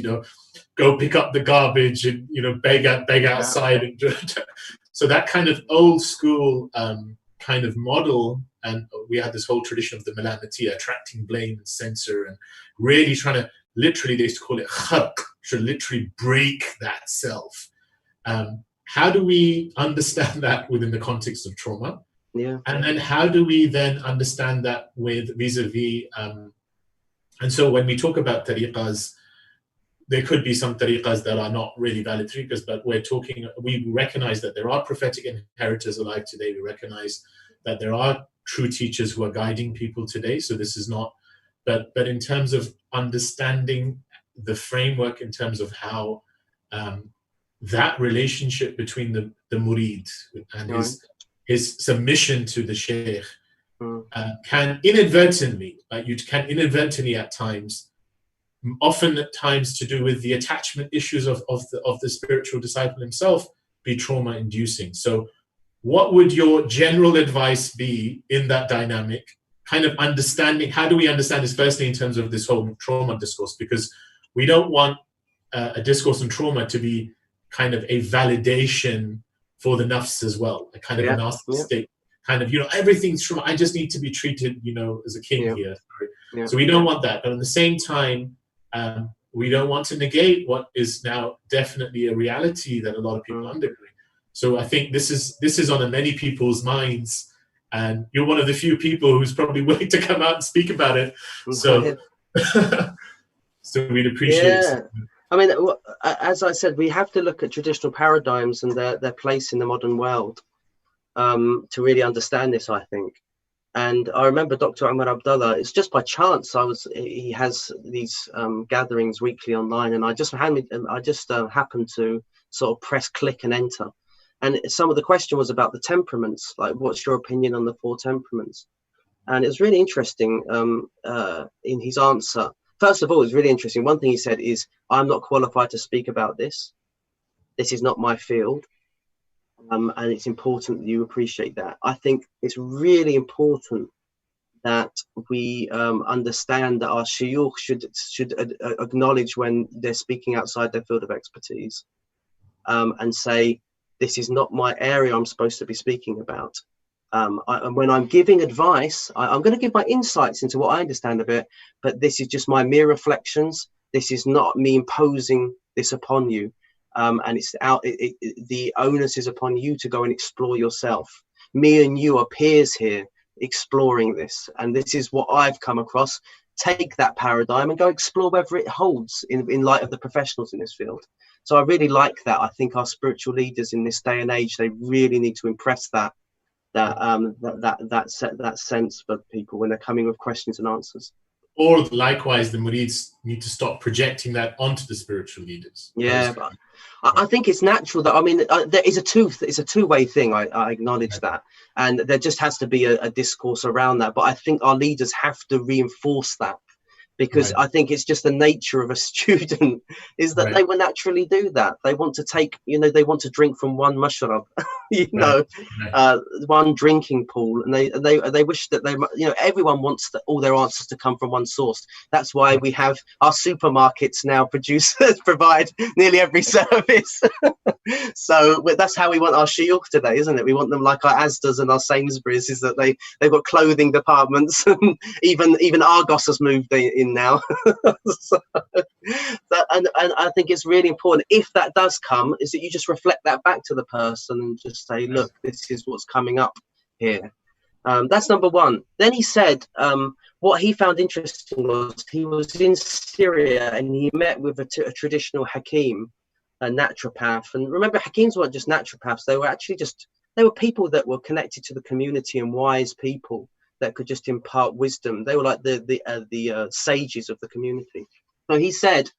go pick up the garbage and beg outside, and so that kind of old school kind of model. And we had this whole tradition of the malamatiya, attracting blame and censor, and really trying to, literally they used to call it kharq, should literally break that self. How do we understand that within the context of trauma? And then how do we then understand that with vis-a-vis, and so when we talk about tariqas, there could be some tariqas that are not really valid tariqas, but we recognize that there are prophetic inheritors alive today. We recognize that there are true teachers who are guiding people today. So this is not, but in terms of understanding the framework, in terms of how that relationship between the murid and his submission to the sheikh can inadvertently, at times, often at times to do with the attachment issues of the spiritual disciple himself, be trauma inducing. So what would your general advice be in that dynamic, kind of understanding, how do we understand this firstly in terms of this whole trauma discourse? Because we don't want a discourse on trauma to be kind of a validation for the nafs as well, a kind of a narcissistic kind of, everything's trauma, I just need to be treated, as a king here. So we don't want that. But at the same time, we don't want to negate what is now definitely a reality that a lot of people are undergoing. So I think this is on many people's minds, and you're one of the few people who's probably willing to come out and speak about it. So, so we'd appreciate it. I mean, as I said, we have to look at traditional paradigms and their place in the modern world to really understand this, I think. And I remember Dr. Ahmad Abdullah, it's just by chance he has these gatherings weekly online, and I just happened to sort of press click and enter. And some of the question was about the temperaments, like what's your opinion on the 4 temperaments? And it was really interesting in his answer. First of all, it was really interesting. One thing he said is, I'm not qualified to speak about this. This is not my field. And it's important that you appreciate that. I think it's really important that we understand that our shuyukh should acknowledge when they're speaking outside their field of expertise, and say, this is not my area I'm supposed to be speaking about. And when I'm giving advice, I'm going to give my insights into what I understand of it, but this is just my mere reflections. This is not me imposing this upon you. And it's the onus is upon you to go and explore yourself. Me and you are peers here exploring this, and this is what I've come across. Take that paradigm and go explore whether it holds in light of the professionals in this field. So I really like that. I think our spiritual leaders in this day and age, they really need to impress that sense for people when they're coming with questions and answers. Or likewise, the murids need to stop projecting that onto the spiritual leaders. Yeah, but I think it's natural that, there is it's a two-way thing. I acknowledge that, and there just has to be a discourse around that. But I think our leaders have to reinforce that, because I think it's just the nature of a student is that they will naturally do that. They want to take, they want to drink from one mashrab, one drinking pool, and they wish that everyone wants all their answers to come from one source. That's why we have our supermarkets now provide nearly every service. So that's how we want our shuyukh today, isn't it? We want them like our Asdas and our Sainsbury's, is that they've got clothing departments, and even Argos has moved in now. And I think it's really important, if that does come, is that you just reflect that back to the person and just say, look, this is what's coming up here. That's number one. Then he said what he found interesting was he was in Syria and he met with a traditional hakim, a naturopath. And remember, hakims weren't just naturopaths, they were actually they were people that were connected to the community and wise people that could just impart wisdom. They were like the sages of the community. So he said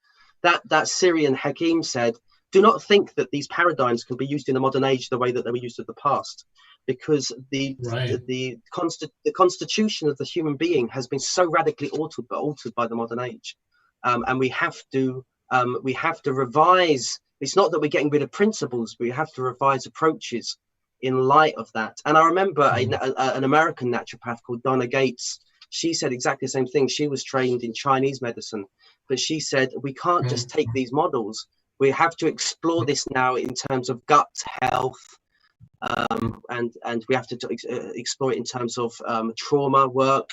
that Syrian hakim said, do not think that these paradigms can be used in the modern age the way that they were used in the past, because the constitution of the human being has been so radically altered by the modern age, and we have to revise. It's not that we're getting rid of principles, but we have to revise approaches in light of that. And I remember an American naturopath called Donna Gates. She said exactly the same thing. She was trained in Chinese medicine, but she said, we can't just take these models. We have to explore this now in terms of gut health, and we have to explore it in terms of trauma work.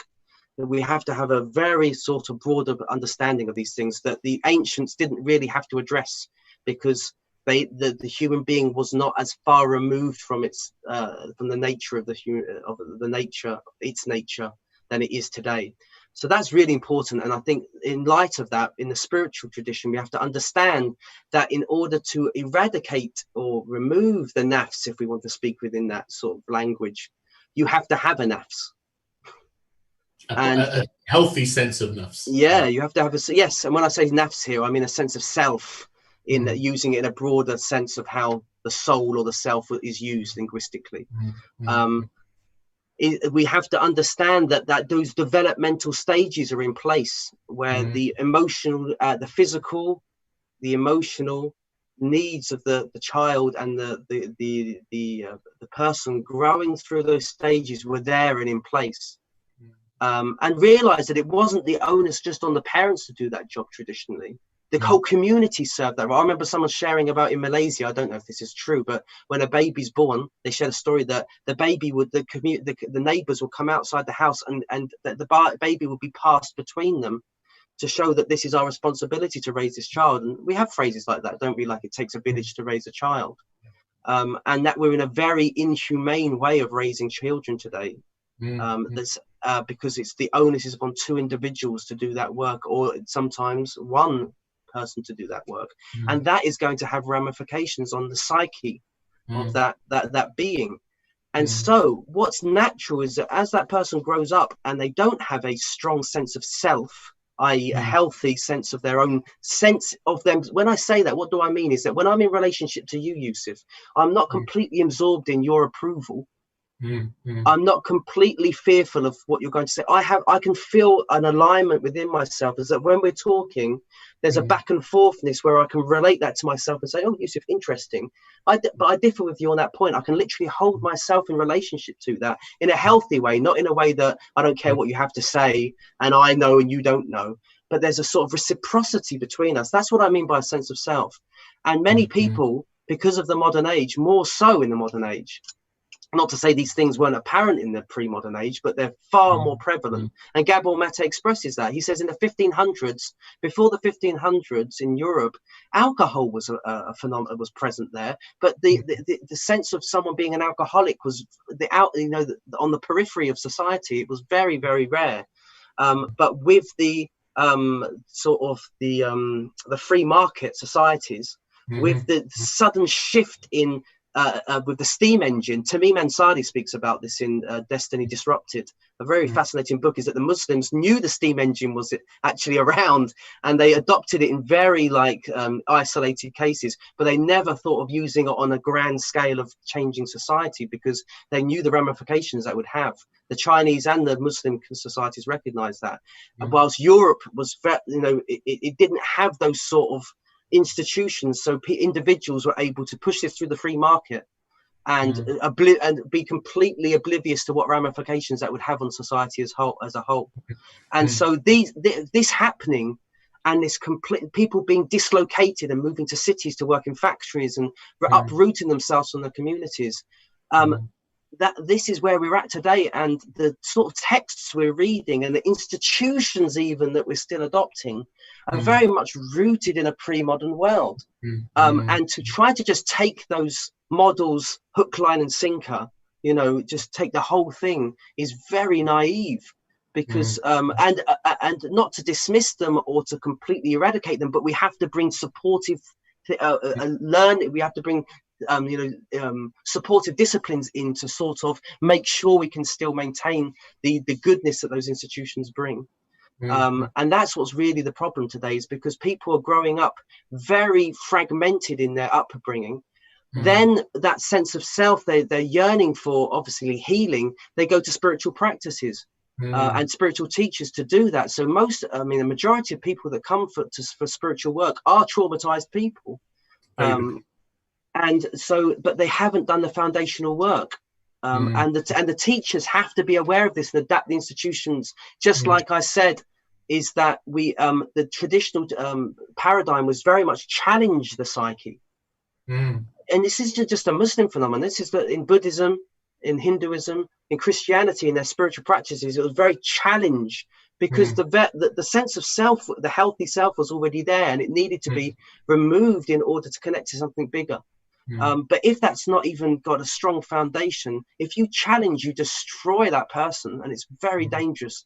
We have to have a very sort of broader understanding of these things that the ancients didn't really have to address, because the human being was not as far removed from from the nature of its nature than it is today. So that's really important. And I think in light of that, in the spiritual tradition, we have to understand that in order to eradicate or remove the nafs, if we want to speak within that sort of language, you have to have a nafs. A healthy sense of nafs. Yeah, you have to have yes. And when I say nafs here, I mean a sense of self, in using it in a broader sense of how the soul or the self is used linguistically. we have to understand that those developmental stages are in place where the emotional, the physical, the emotional needs of the child and the person growing through those stages were there and in place. And realize that it wasn't the onus just on the parents to do that job traditionally. The whole community served that. I remember someone sharing about in Malaysia, I don't know if this is true, but when a baby's born, they shared a story that the baby would, the neighbors will come outside the house and the baby would be passed between them to show that this is our responsibility to raise this child. And we have phrases like that, don't we? Like it takes a village to raise a child. And that we're in a very inhumane way of raising children today. That's because it's the onus is upon two individuals to do that work, or sometimes one person to do that work, and that is going to have ramifications on the psyche of that being. And so what's natural is that as that person grows up and they don't have a strong sense of self, i.e. a healthy sense of their own sense of them. When I say that, what do I mean is that when I'm in relationship to you, Yusuf, I'm not completely absorbed in your approval. I'm not completely fearful of what you're going to say. I can feel an alignment within myself, is that when we're talking, there's a back and forthness where I can relate that to myself and say, oh, Yusuf, interesting. But I differ with you on that point. I can literally hold myself in relationship to that in a healthy way, not in a way that I don't care what you have to say and I know and you don't know. But there's a sort of reciprocity between us. That's what I mean by a sense of self. And many people, because of the modern age, more so in the modern age, not to say these things weren't apparent in the pre-modern age, but they're far more prevalent. And Gabor Mate expresses that. He says in the 1500s, before the 1500s in Europe, alcohol was a phenomenon, was present there. But the sense of someone being an alcoholic was on the periphery of society. It was very, very rare. But with the the free market societies, with the sudden shift in with the steam engine, Tamim Ansari speaks about this in Destiny Disrupted. A very fascinating book is that the Muslims knew the steam engine was actually around and they adopted it in very isolated cases, but they never thought of using it on a grand scale of changing society because they knew the ramifications that would have. The Chinese and the Muslim societies recognized that. Whilst Europe was, it didn't have those sort of institutions, so individuals were able to push this through the free market and be completely oblivious to what ramifications that would have on society as a whole. And so this happening and this complete people being dislocated and moving to cities to work in factories and uprooting themselves from the communities, that this is where we're at today. And the sort of texts we're reading and the institutions even that we're still adopting are very much rooted in a pre-modern world. And to try to just take those models hook, line and sinker, just take the whole thing is very naive because and not to dismiss them or to completely eradicate them, but we have to bring supportive we have to bring supportive disciplines in to sort of make sure we can still maintain the goodness that those institutions bring. And that's what's really the problem today, is because people are growing up very fragmented in their upbringing. Then that sense of self they're yearning for, obviously healing, they go to spiritual practices and spiritual teachers to do that. So the majority of people that come for spiritual work are traumatized people. And so, but they haven't done the foundational work. And the teachers have to be aware of this and adapt the institutions. Just like I said, is that the traditional paradigm was very much challenge the psyche. And this is just a Muslim phenomenon. This is in Buddhism, in Hinduism, in Christianity, in their spiritual practices, it was very challenge because the sense of self, the healthy self was already there and it needed to be removed in order to connect to something bigger. But if that's not even got a strong foundation, if you challenge, you destroy that person, and it's very dangerous.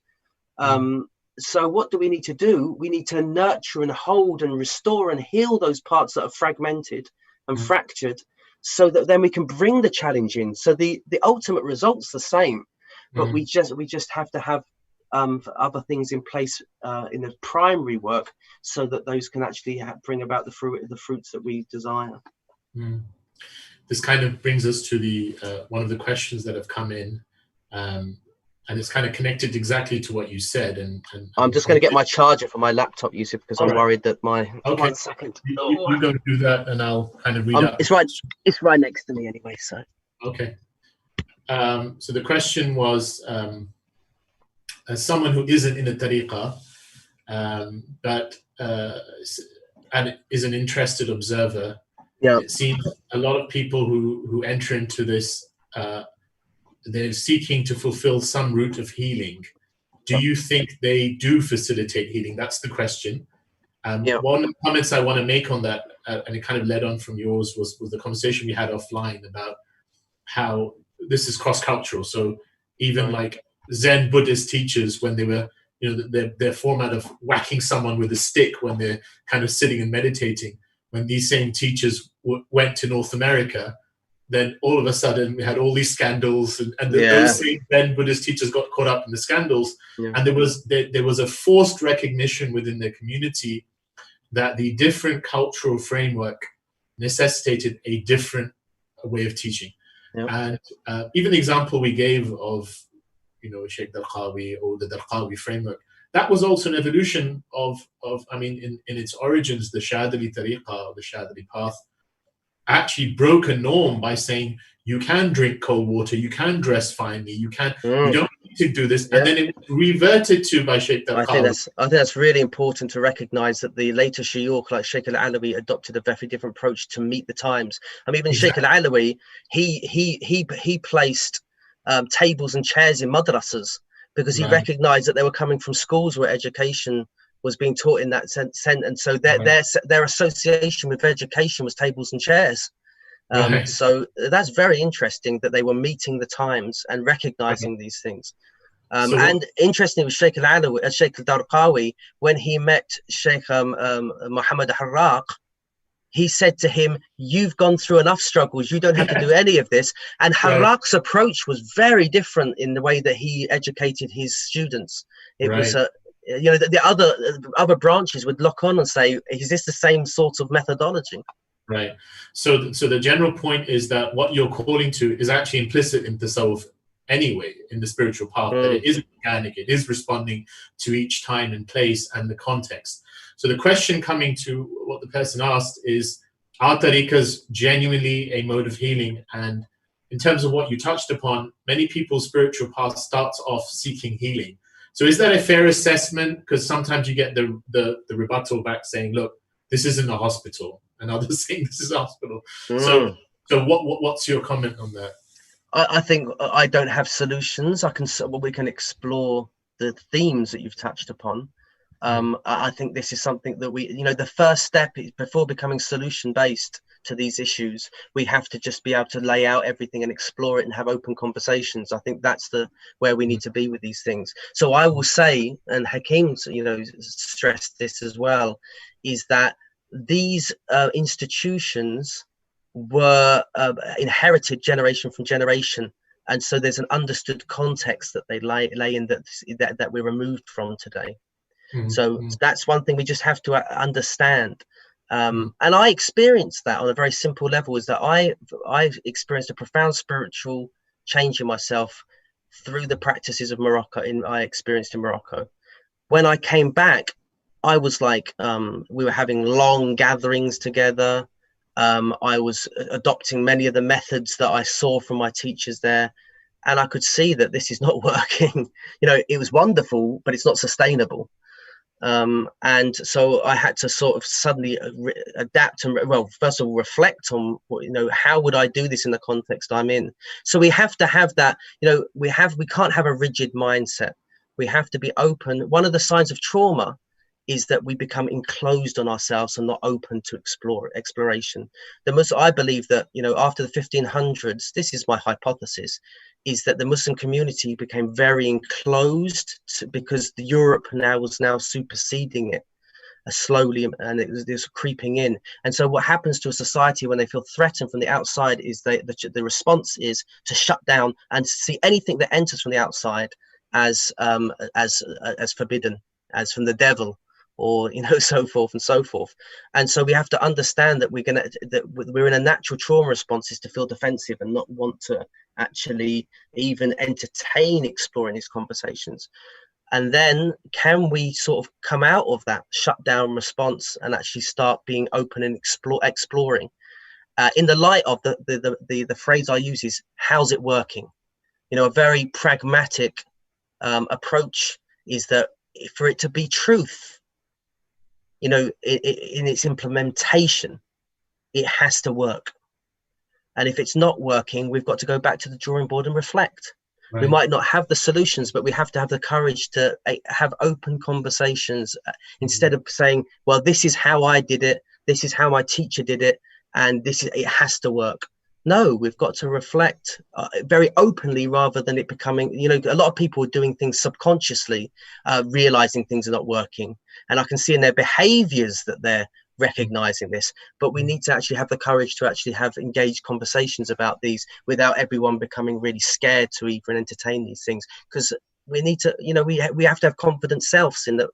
So what do we need to do? We need to nurture and hold and restore and heal those parts that are fragmented and fractured, so that then we can bring the challenge in. So the ultimate result's the same, but we just have to have other things in place in the primary work, so that those can actually bring about the fruits that we desire. This kind of brings us to the one of the questions that have come in And it's kind of connected exactly to what you said. And I'm just going to get my charger for my laptop, Yusuf, because I'm worried that my... Okay. 1 second. You go do that, and I'll kind of read out. It's right next to me anyway, so... Okay. So the question was, as someone who isn't in a tariqah, but and is an interested observer, it seems a lot of people who enter into this, they're seeking to fulfill some route of healing. Do you think they do facilitate healing? That's the question. One of the comments I want to make on that, and it kind of led on from yours, was the conversation we had offline about how this is cross-cultural. So even like Zen Buddhist teachers, when they were, their format of whacking someone with a stick when they're kind of sitting and meditating, when these same teachers went to North America, then all of a sudden we had all these scandals, and those same Zen Buddhist teachers got caught up in the scandals. And there was a forced recognition within their community that the different cultural framework necessitated a different way of teaching. And even the example we gave of, Sheikh Darqawi or the Darqawi framework, that was also an evolution of in its origins, the Shadili Tariqa, the Shadili path, actually broke a norm by saying you can drink cold water, you can dress finely, you don't need to do this, and then it reverted to by Sheikh Darqawi. I think that's really important to recognize that the later shuyukh like Sheikh Al-Alawi adopted a very different approach to meet the times. I mean, even Sheikh Al-Alawi, he placed tables and chairs in madrasas because he recognized that they were coming from schools where education was being taught in that sense, and so their association with education was tables and chairs. So that's very interesting that they were meeting the times and recognizing these things. And interestingly with Sheikh Al-Alawi, Sheikh Darqawi, when he met Sheikh Muhammad Harraq, he said to him, "You've gone through enough struggles. You don't have to do any of this." And Harraq's approach was very different in the way that he educated his students. It was the other branches would lock on and say, "Is this the same sort of methodology?" Right. So the general point is that what you're calling to is actually implicit in tasawwuf anyway, in the spiritual path, that it is organic, it is responding to each time and place and the context. So the question coming to what the person asked is, are tariqas genuinely a mode of healing? And in terms of what you touched upon, many people's spiritual path starts off seeking healing. So is that a fair assessment? Because sometimes you get the rebuttal back saying, look, this isn't a hospital, and others saying this is a hospital. So what's your comment on that? I think I don't have solutions. We can explore the themes that you've touched upon. I think this is something that the first step is, before becoming solution based to these issues, we have to just be able to lay out everything and explore it and have open conversations. I think that's where we need to be with these things. So I will say, and Hakeem stressed this as well, is that these institutions were inherited generation from generation, and so there's an understood context that they lay in that we're removed from today. So that's one thing we just have to understand. And I experienced that on a very simple level, is that I experienced a profound spiritual change in myself through the practices of Morocco. I experienced in Morocco. When I came back, I was like, we were having long gatherings together. I was adopting many of the methods that I saw from my teachers there, and I could see that this is not working. It was wonderful, but it's not sustainable. And so I had to sort of suddenly adapt and, first of all, reflect on, how would I do this in the context I'm in? So we have to have that, we can't have a rigid mindset. We have to be open. One of the signs of trauma is that we become enclosed on ourselves and not open to exploration. I believe that, after the 1500s, this is my hypothesis, is that the Muslim community became very enclosed because Europe was now superseding it slowly, and it was creeping in. And so what happens to a society when they feel threatened from the outside is the response is to shut down and see anything that enters from the outside as forbidden, as from the devil, or so forth and so forth. And so we have to understand that we're in a natural trauma response is to feel defensive and not want to actually even entertain exploring these conversations. And then can we sort of come out of that shutdown response and actually start being open and exploring? In the light of the phrase I use is, how's it working? A very pragmatic approach is that for it to be truth, in its implementation, it has to work. And if it's not working, we've got to go back to the drawing board and reflect. Right. We might not have the solutions, but we have to have the courage to have open conversations instead of saying, well, this is how I did it, this is how my teacher did it, and it has to work. No, we've got to reflect very openly rather than it becoming, a lot of people are doing things subconsciously, realizing things are not working. And I can see in their behaviors that they're recognizing this, but we need to actually have the courage to actually have engaged conversations about these without everyone becoming really scared to even entertain these things. Because we need to, we have to have confident selves in that,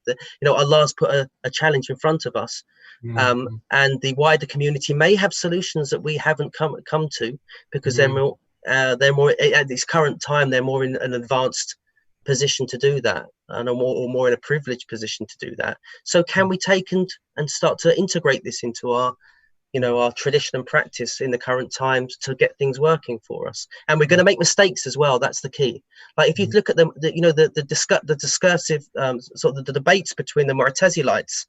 Allah's put a challenge in front of us. And the wider community may have solutions that we haven't come to because they're more at this current time, they're more in an advanced position to do that, and more in a privileged position to do that. So can we take and start to integrate this into our tradition and practice in the current times to get things working for us? And we're going to make mistakes as well. That's the key. Like if you look at the discursive sort of the debates between the Mu'tazilites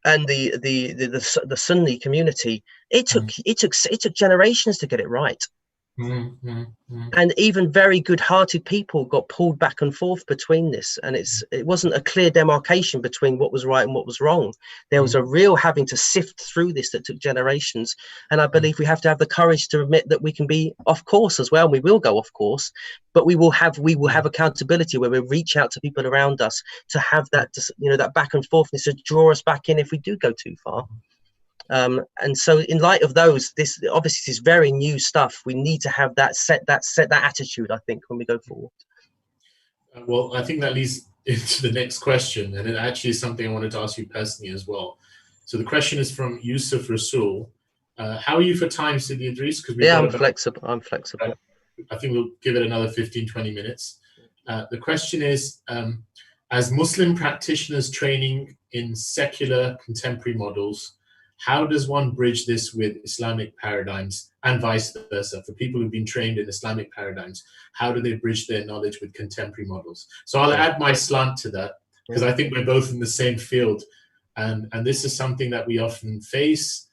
and the Sunni community, it took generations to get it right. And even very good-hearted people got pulled back and forth between this, and it wasn't a clear demarcation between what was right and what was wrong. There was a real having to sift through this that took generations. And I believe we have to have the courage to admit that we can be off course as well. We will go off course, but we will have accountability where we reach out to people around us to have that that back and forthness to draw us back in if we do go too far. And so in light of this obviously is very new stuff. We need to have that attitude, I think, when we go forward. Well, I think that leads into the next question, and it actually is something I wanted to ask you personally as well. So the question is from Yusuf Rasul. How are you for time, Sheikh Idris? I'm flexible. I think we'll give it another 15-20 minutes. The question is, as Muslim practitioners training in secular contemporary models, how does one bridge this with Islamic paradigms and vice versa? For people who've been trained in Islamic paradigms, how do they bridge their knowledge with contemporary models? So I'll add my slant to that, because I think we're both in the same field. And this is something that we often face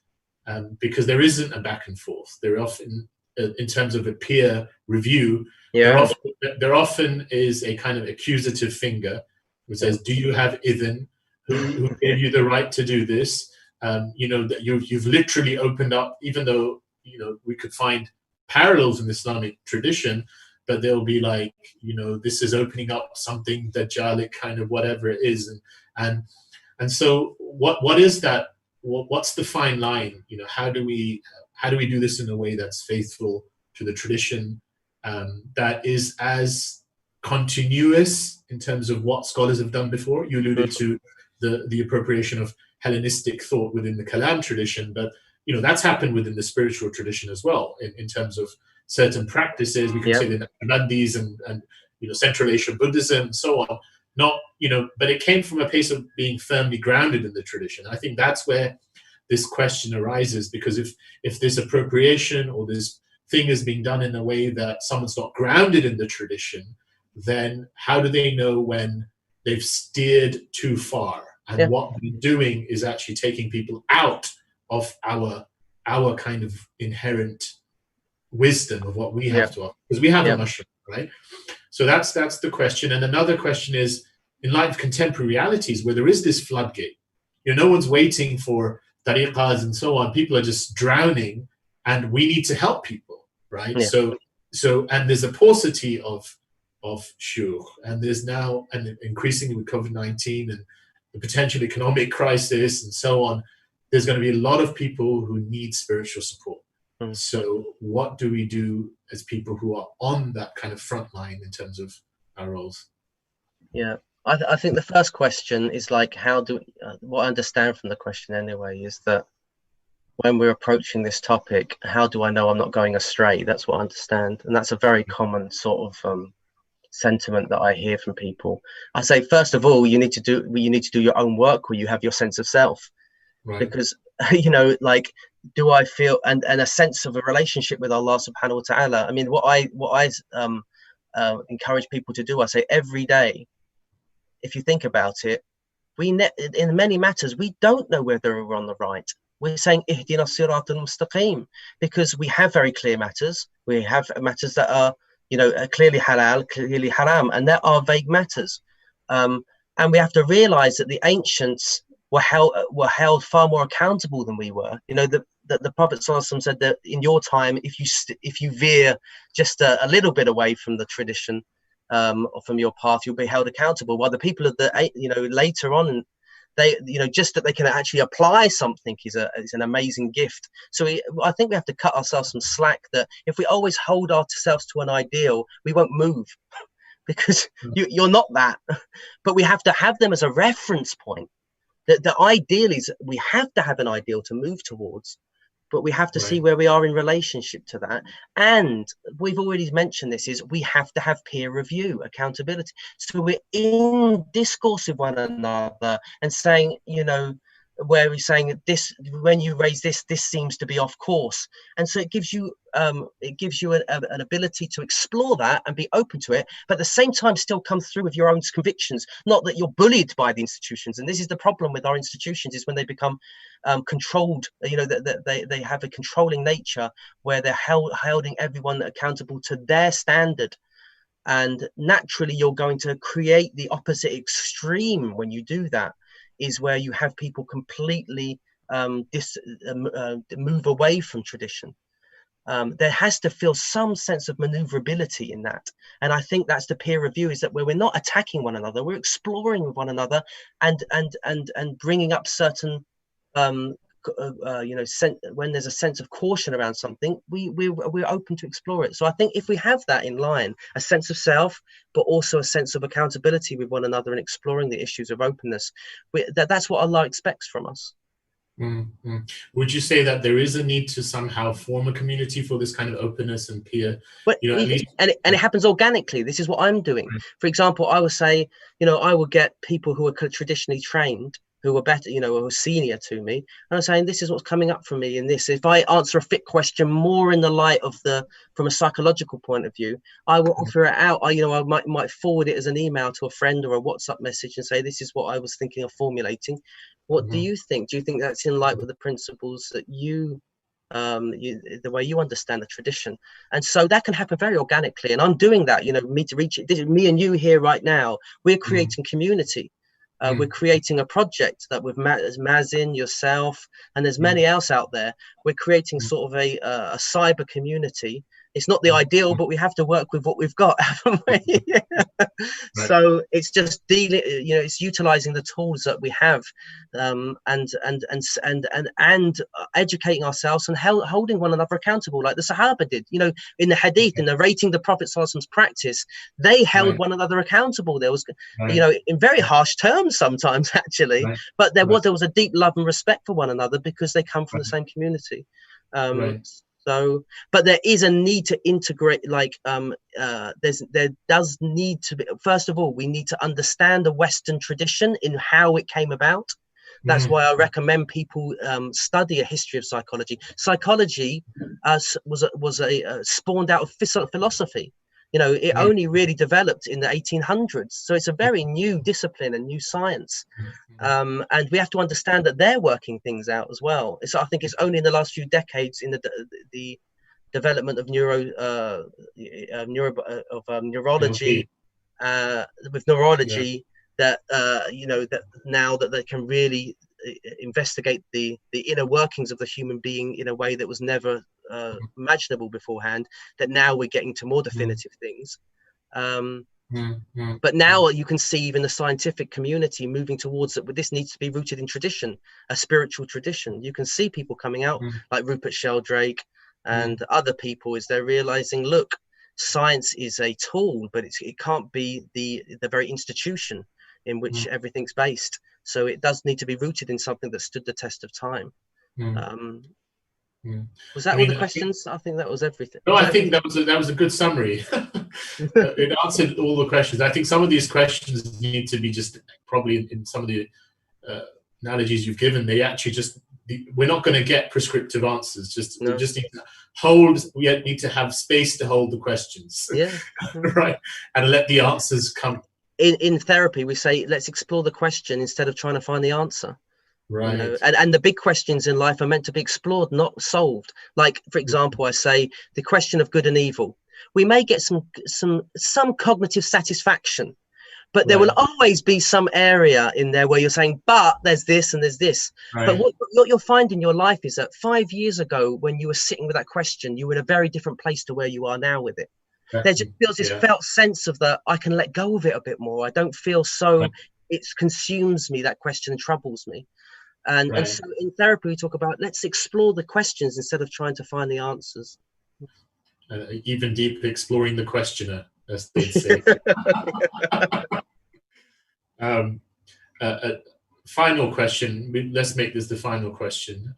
because there isn't a back and forth. There often, in terms of a peer review, there often is a kind of accusative finger which says, do you have idhn? Who gave you the right to do this? That you've literally opened up, even though we could find parallels in the Islamic tradition, but they'll be like, this is opening up something Dajjalic kind of whatever it is, and so what is that? What's the fine line? How do we do this in a way that's faithful to the tradition, that is as continuous in terms of what scholars have done before? You alluded to the appropriation of Hellenistic thought within the Kalam tradition, but that's happened within the spiritual tradition as well, in terms of certain practices. We could say the Nandis and Central Asian Buddhism and so on. But it came from a place of being firmly grounded in the tradition. I think that's where this question arises, because if this appropriation or this thing is being done in a way that someone's not grounded in the tradition, then how do they know when they've steered too far? And what we're doing is actually taking people out of our kind of inherent wisdom of what we have to offer, because we have a mushroom, right? So that's the question. And another question is, in light of contemporary realities where there is this floodgate, no one's waiting for tariqas and so on. People are just drowning, and we need to help people, right? So and there's a paucity of shuyukh, and there's now, and increasingly with COVID-19 and the potential economic crisis and so on, there's going to be a lot of people who need spiritual support. So what do we do as people who are on that kind of front line in terms of our roles? I think the first question is like, what I understand from the question anyway is that when we're approaching this topic, how do I know I'm not going astray? That's what I understand. And that's a very common sort of sentiment that I hear from people. I say, first of all, you need to do your own work where you have your sense of self, Right. because like, do I feel and a sense of a relationship with Allah subhanahu wa ta'ala. I mean, what I encourage people to do, I say every day, if you think about it, in many matters we don't know whether we're on the right. We're saying ihdina siratal mustaqim because we have very clear matters. We have matters that are clearly halal, clearly haram, and there are vague matters. And we have to realize that the ancients were held far more accountable than we were. The Prophet ﷺ said that in your time, if you veer just a little bit away from the tradition, or from your path, you'll be held accountable. While the people of later on, they just that they can actually apply something is an amazing gift. So I think we have to cut ourselves some slack, that if we always hold ourselves to an ideal, we won't move because you're not that. But we have to have them as a reference point. The ideal is, we have to have an ideal to move towards, but we have to see where we are in relationship to that. And we've already mentioned this, is we have to have peer review, accountability. So we're in discourse with one another and saying, where we're saying this, when you raise this seems to be off course. And so it gives you an ability to explore that and be open to it, but at the same time still come through with your own convictions, not that you're bullied by the institutions. And this is the problem with our institutions, is when they become controlled, they have a controlling nature where they're holding everyone accountable to their standard. And naturally you're going to create the opposite extreme when you do that, is where you have people completely move away from tradition. There has to feel some sense of maneuverability in that. And I think that's the peer review, is that where we're not attacking one another, we're exploring with one another and bringing up certain, when there's a sense of caution around something, we're open to explore it. So I think if we have that in line, a sense of self, but also a sense of accountability with one another and exploring the issues of openness, that's what Allah expects from us. Mm-hmm. Would you say that there is a need to somehow form a community for this kind of openness and peer? But at least, it happens organically. This is what I'm doing. For example, I would say, I would get people who are traditionally trained, who were better, who were senior to me, and I'm saying, this is what's coming up for me in this. If I answer a fit question more in the light of from a psychological point of view, I will offer it out. I might forward it as an email to a friend or a WhatsApp message and say, this is what I was thinking of formulating. What do you think? Do you think that's in line with the principles that the way you understand the tradition? And so that can happen very organically. And I'm doing that, me and you here right now, we're creating community. We're creating a project that with Mazin, yourself, and there's many else out there. We're creating sort of a cyber community. It's not the ideal, but we have to work with what we've got, haven't we? So it's just dealing, it's utilizing the tools that we have, and educating ourselves and holding one another accountable, like the Sahaba did. In the Hadith, in narrating the Prophet ﷺ's practice, they held one another accountable. There was, in very harsh terms sometimes, actually, but there was a deep love and respect for one another because they come from the same community. So, but there is a need to integrate, there does need to be, first of all, we need to understand the Western tradition in how it came about. That's why I recommend people study a history of psychology. Psychology was spawned out of philosophy. It only really developed in the 1800s. So it's a very new discipline and new science. And we have to understand that they're working things out as well. I think it's only in the last few decades in the development of neurology, with neurology, that that now that they can really investigate the inner workings of the human being in a way that was never imaginable beforehand, that now we're getting to more definitive things. But now you can see even the scientific community moving towards it, but this needs to be rooted in tradition, a spiritual tradition. You can see people coming out like Rupert Sheldrake and other people, as they're realizing, look, science is a tool, but it can't be the very institution. in which everything's based. So it does need to be rooted in something that stood the test of time. Was that all the questions? I think that was everything. No, I think that was a good summary. It answered all the questions. I think some of these questions need to be just probably in some of the analogies you've given. They actually just, we're not going to get prescriptive answers. We just need to hold. We need to have space to hold the questions. Yeah. Right, and let the answers come. In therapy, we say let's explore the question instead of trying to find the answer. Right. You know, and the big questions in life are meant to be explored, not solved. Like, for example, I say the question of good and evil. We may get some cognitive satisfaction, but there will always be some area in there where you're saying, but there's this and there's this. Right. But what you'll find in your life is that 5 years ago, when you were sitting with that question, you were in a very different place to where you are now with it. There just feels this felt sense of that I can let go of it a bit more. I don't feel so, it consumes me, that question troubles me. And so in therapy, we talk about let's explore the questions instead of trying to find the answers. Even deeper, exploring the questioner, as they say. Final question. Let's make this the final question.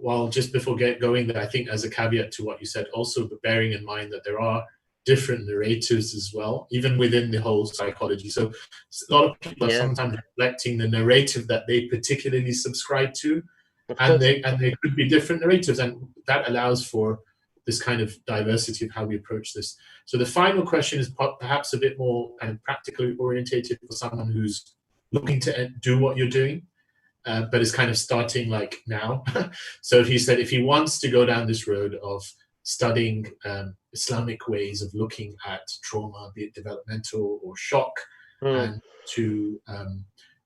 Well, just before going there, I think as a caveat to what you said, also bearing in mind that there are different narratives as well, even within the whole psychology. So a lot of people are sometimes reflecting the narrative that they particularly subscribe to, and they could be different narratives, and that allows for this kind of diversity of how we approach this. So the final question is perhaps a bit more kind of practically orientated for someone who's looking to do what you're doing, but is kind of starting like now. So he said if he wants to go down this road of studying Islamic ways of looking at trauma, be it developmental or shock, and to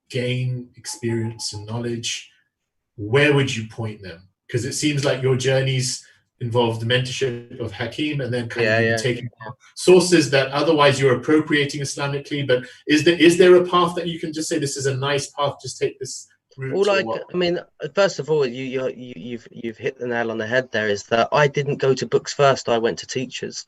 gain experience and knowledge, where would you point them? Because it seems like your journeys involved the mentorship of Hakim, and then kind of taking sources that otherwise you're appropriating Islamically. But is there a path that you can just say this is a nice path, just take this route? Well, I mean, first of all, you've hit the nail on the head. There is that I didn't go to books first; I went to teachers,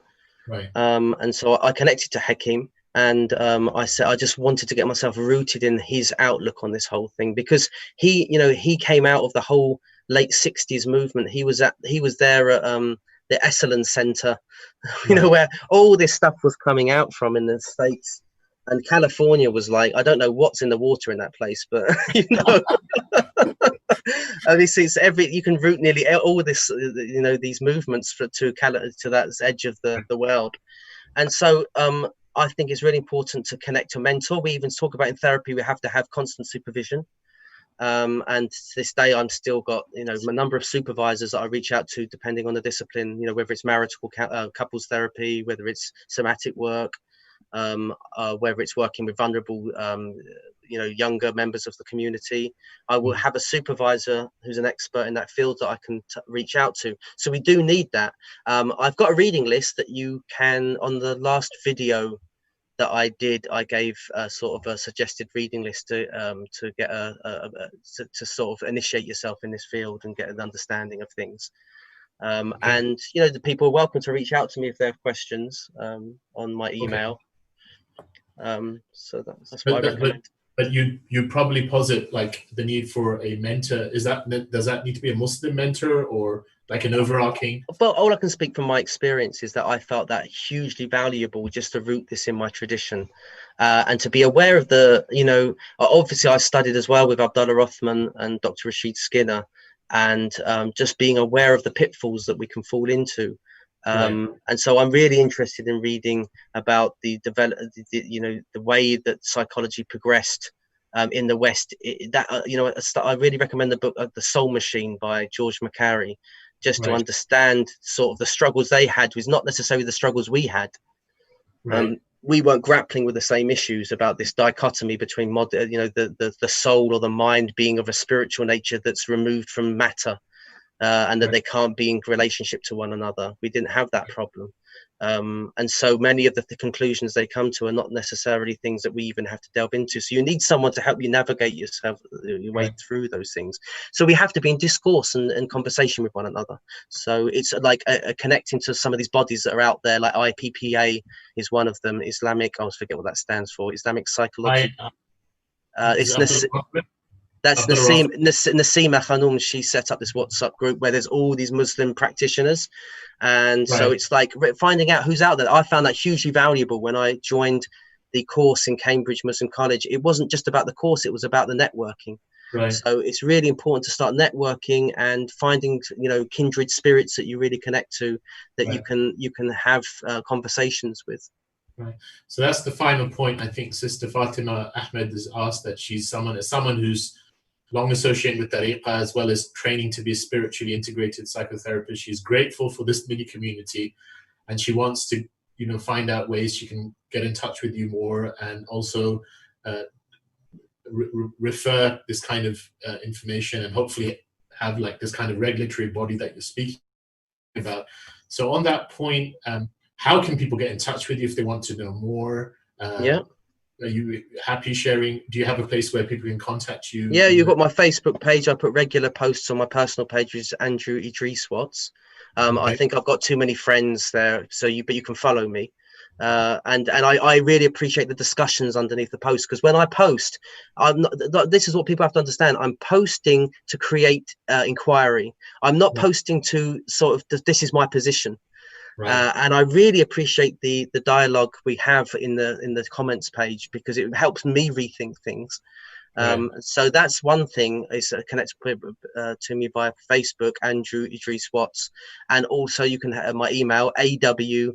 right? And so I connected to Hakim, and I said I just wanted to get myself rooted in his outlook on this whole thing, because he came out of the whole late 60s movement. He was there at the Esalen Center, where all this stuff was coming out from in the States. And California was like, I don't know what's in the water in that place, but you can route nearly all this, these movements to that edge of the world. And so I think it's really important to connect to a mentor. We even talk about in therapy, we have to have constant supervision. And to this day, I'm still got, a number of supervisors that I reach out to, depending on the discipline, whether it's marital couples therapy, whether it's somatic work, whether it's working with vulnerable, younger members of the community. I will have a supervisor who's an expert in that field that I can reach out to. So we do need that. I've got a reading list that you can, on the last video that I did, I gave sort of a suggested reading list to get to sort of initiate yourself in this field and get an understanding of things. And the people are welcome to reach out to me if they have questions on my email. So that's what I recommend. But you probably posit like the need for a mentor. Does that need to be a Muslim mentor or like an overarching? But all I can speak from my experience is that I felt that hugely valuable just to root this in my tradition, and to be aware of obviously I studied as well with Abdullah Rothman and Dr. Rashid Skinner, and just being aware of the pitfalls that we can fall into. And so I'm really interested in reading about the way that psychology progressed in the West. I really recommend the book The Soul Machine by George McCarry, just to understand sort of the struggles they had was not necessarily the struggles we had. We weren't grappling with the same issues about this dichotomy between the soul or the mind being of a spiritual nature that's removed from matter. and that they can't be in relationship to one another. We didn't have that problem. And so many of the conclusions they come to are not necessarily things that we even have to delve into. So you need someone to help you navigate your way through those things. So we have to be in discourse and conversation with one another. So it's like a connecting to some of these bodies that are out there, like IPPA is one of them. Islamic, I always forget what that stands for. Islamic Psychological. That's Nasima Khanum. She set up this WhatsApp group where there's all these Muslim practitioners. And so it's like finding out who's out there. I found that hugely valuable when I joined the course in Cambridge Muslim College. It wasn't just about the course, it was about the networking. So it's really important to start networking and finding, kindred spirits that you really connect to, that you can have conversations with. So that's the final point. I think Sister Fatima Ahmed has asked that she's someone who's long associated with Tariqah, as well as training to be a spiritually integrated psychotherapist. She's grateful for this mini community, and she wants to, find out ways she can get in touch with you more, and also refer this kind of information, and hopefully have like this kind of regulatory body that you're speaking about. So on that point, how can people get in touch with you if they want to know more? Are you happy sharing? Do you have a place where people can contact you? Yeah, you've got my Facebook page. I put regular posts on my personal page, which is Andrew Idris Watts. I think I've got too many friends there, but you can follow me. And I really appreciate the discussions underneath the post, because when I post, this is what people have to understand. I'm posting to create inquiry. I'm not posting to sort of, this is my position. And I really appreciate the dialogue we have in the comments page, because it helps me rethink things. So that's one thing, is connect to me via Facebook, Andrew Idris Watts, and also you can have my email, awidris,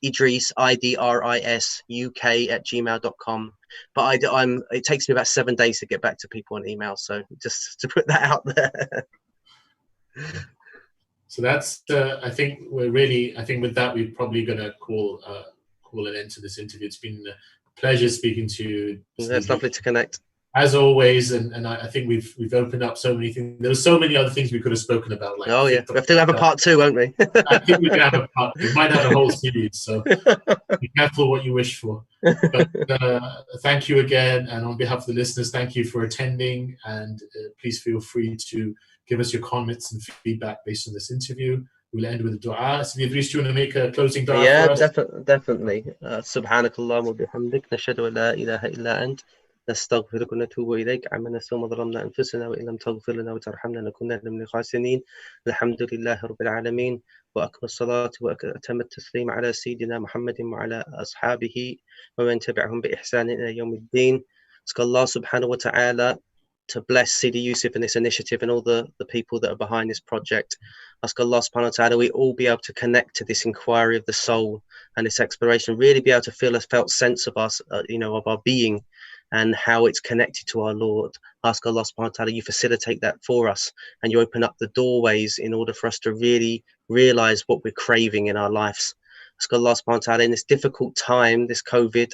IDRIS, UK@gmail.com. But it takes me about 7 days to get back to people on email, so just to put that out there. So that's I think with that we're probably going to call an end to this interview. It's been a pleasure speaking to you. It's lovely to connect, as always, and I think we've opened up so many things. There were so many other things we could have spoken about. Like, we have to have a part 2, won't we? I think we can have a part. We might have a whole series, so be careful what you wish for. But thank you again, and on behalf of the listeners, thank you for attending, and please feel free to give us your comments and feedback based on this interview. We'll end with a dua. So, Idris, do you want to make a closing dua for us? Definitely. Subhanakallah wa bihamdik, nashhadu an la ilaha illa ant, nastaghfiruka wa natubu ilayk, amma nasum dhalamna anfusana wa illam taghfir lana wa tarhamna lakunanna min al-khasirin. Alhamdulillahi rabbil alamin, wa akbar salatu wa atamma at-taslim ala sayyidina Muhammadin wa ala ashabihi wa man tabi'ahum bi ihsan ila yawm ad-din. Ask Allah subhanahu wa ta'ala to bless Sidi Yusuf and this initiative and all the people that are behind this project. Ask Allah subhanahu wa ta'ala we all be able to connect to this inquiry of the soul and this exploration, really be able to feel a felt sense of us, of our being and how it's connected to our Lord. Ask Allah subhanahu wa ta'ala you facilitate that for us, and you open up the doorways in order for us to really realize what we're craving in our lives. Ask Allah subhanahu wa ta'ala in this difficult time, this COVID,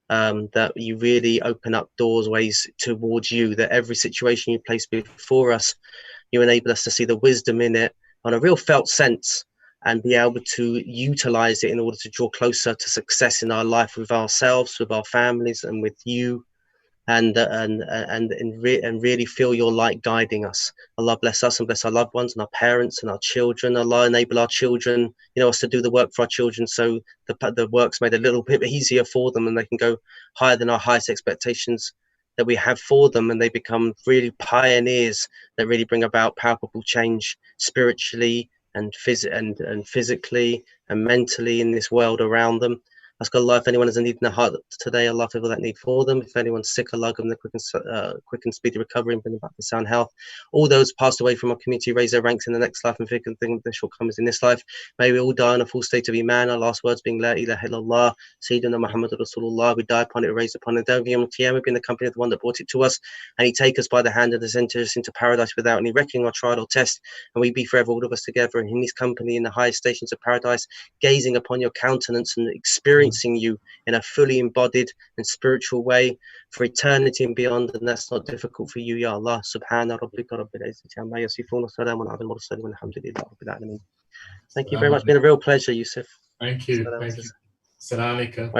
that you really open up doorways towards you, that every situation you place before us, you enable us to see the wisdom in it on a real felt sense, and be able to utilize it in order to draw closer to success in our life, with ourselves, with our families, and with you, and really feel your light guiding us. Allah bless us and bless our loved ones and our parents and our children. Allah enable our children, us to do the work for our children, so the work's made a little bit easier for them, and they can go higher than our highest expectations that we have for them, and they become really pioneers that really bring about palpable change spiritually and physically and mentally in this world around them. Ask Allah if anyone has a need in their heart today, Allah fulfill that need for them. If anyone's sick, Allah give them the quick and speedy recovery and bring them back to sound health. All those passed away from our community raise their ranks in the next life and forgive them their shortcomings in this life. May we all die in a full state of Iman, our last words being La ilaha illallah, Sayyidina Muhammad Rasulullah. We die upon it, raised upon it. Don't be on Qiyamah, be in the company of the one that brought it to us, and He take us by the hand and enter us into paradise without any reckoning or trial or test. And we be forever all of us together in His company in the highest stations of paradise, gazing upon your countenance and experiencing experiencing you in a fully embodied and spiritual way for eternity and beyond, and that's not difficult for you, Ya Allah. Subhana rabbika rabbil izzati amma yasifun wa salamun ala al-mursalin walhamdulillahi rabbil alamin. Thank you very much. It's been a real pleasure, Yusuf. Thank you. Thank you. Assalamu alaikum.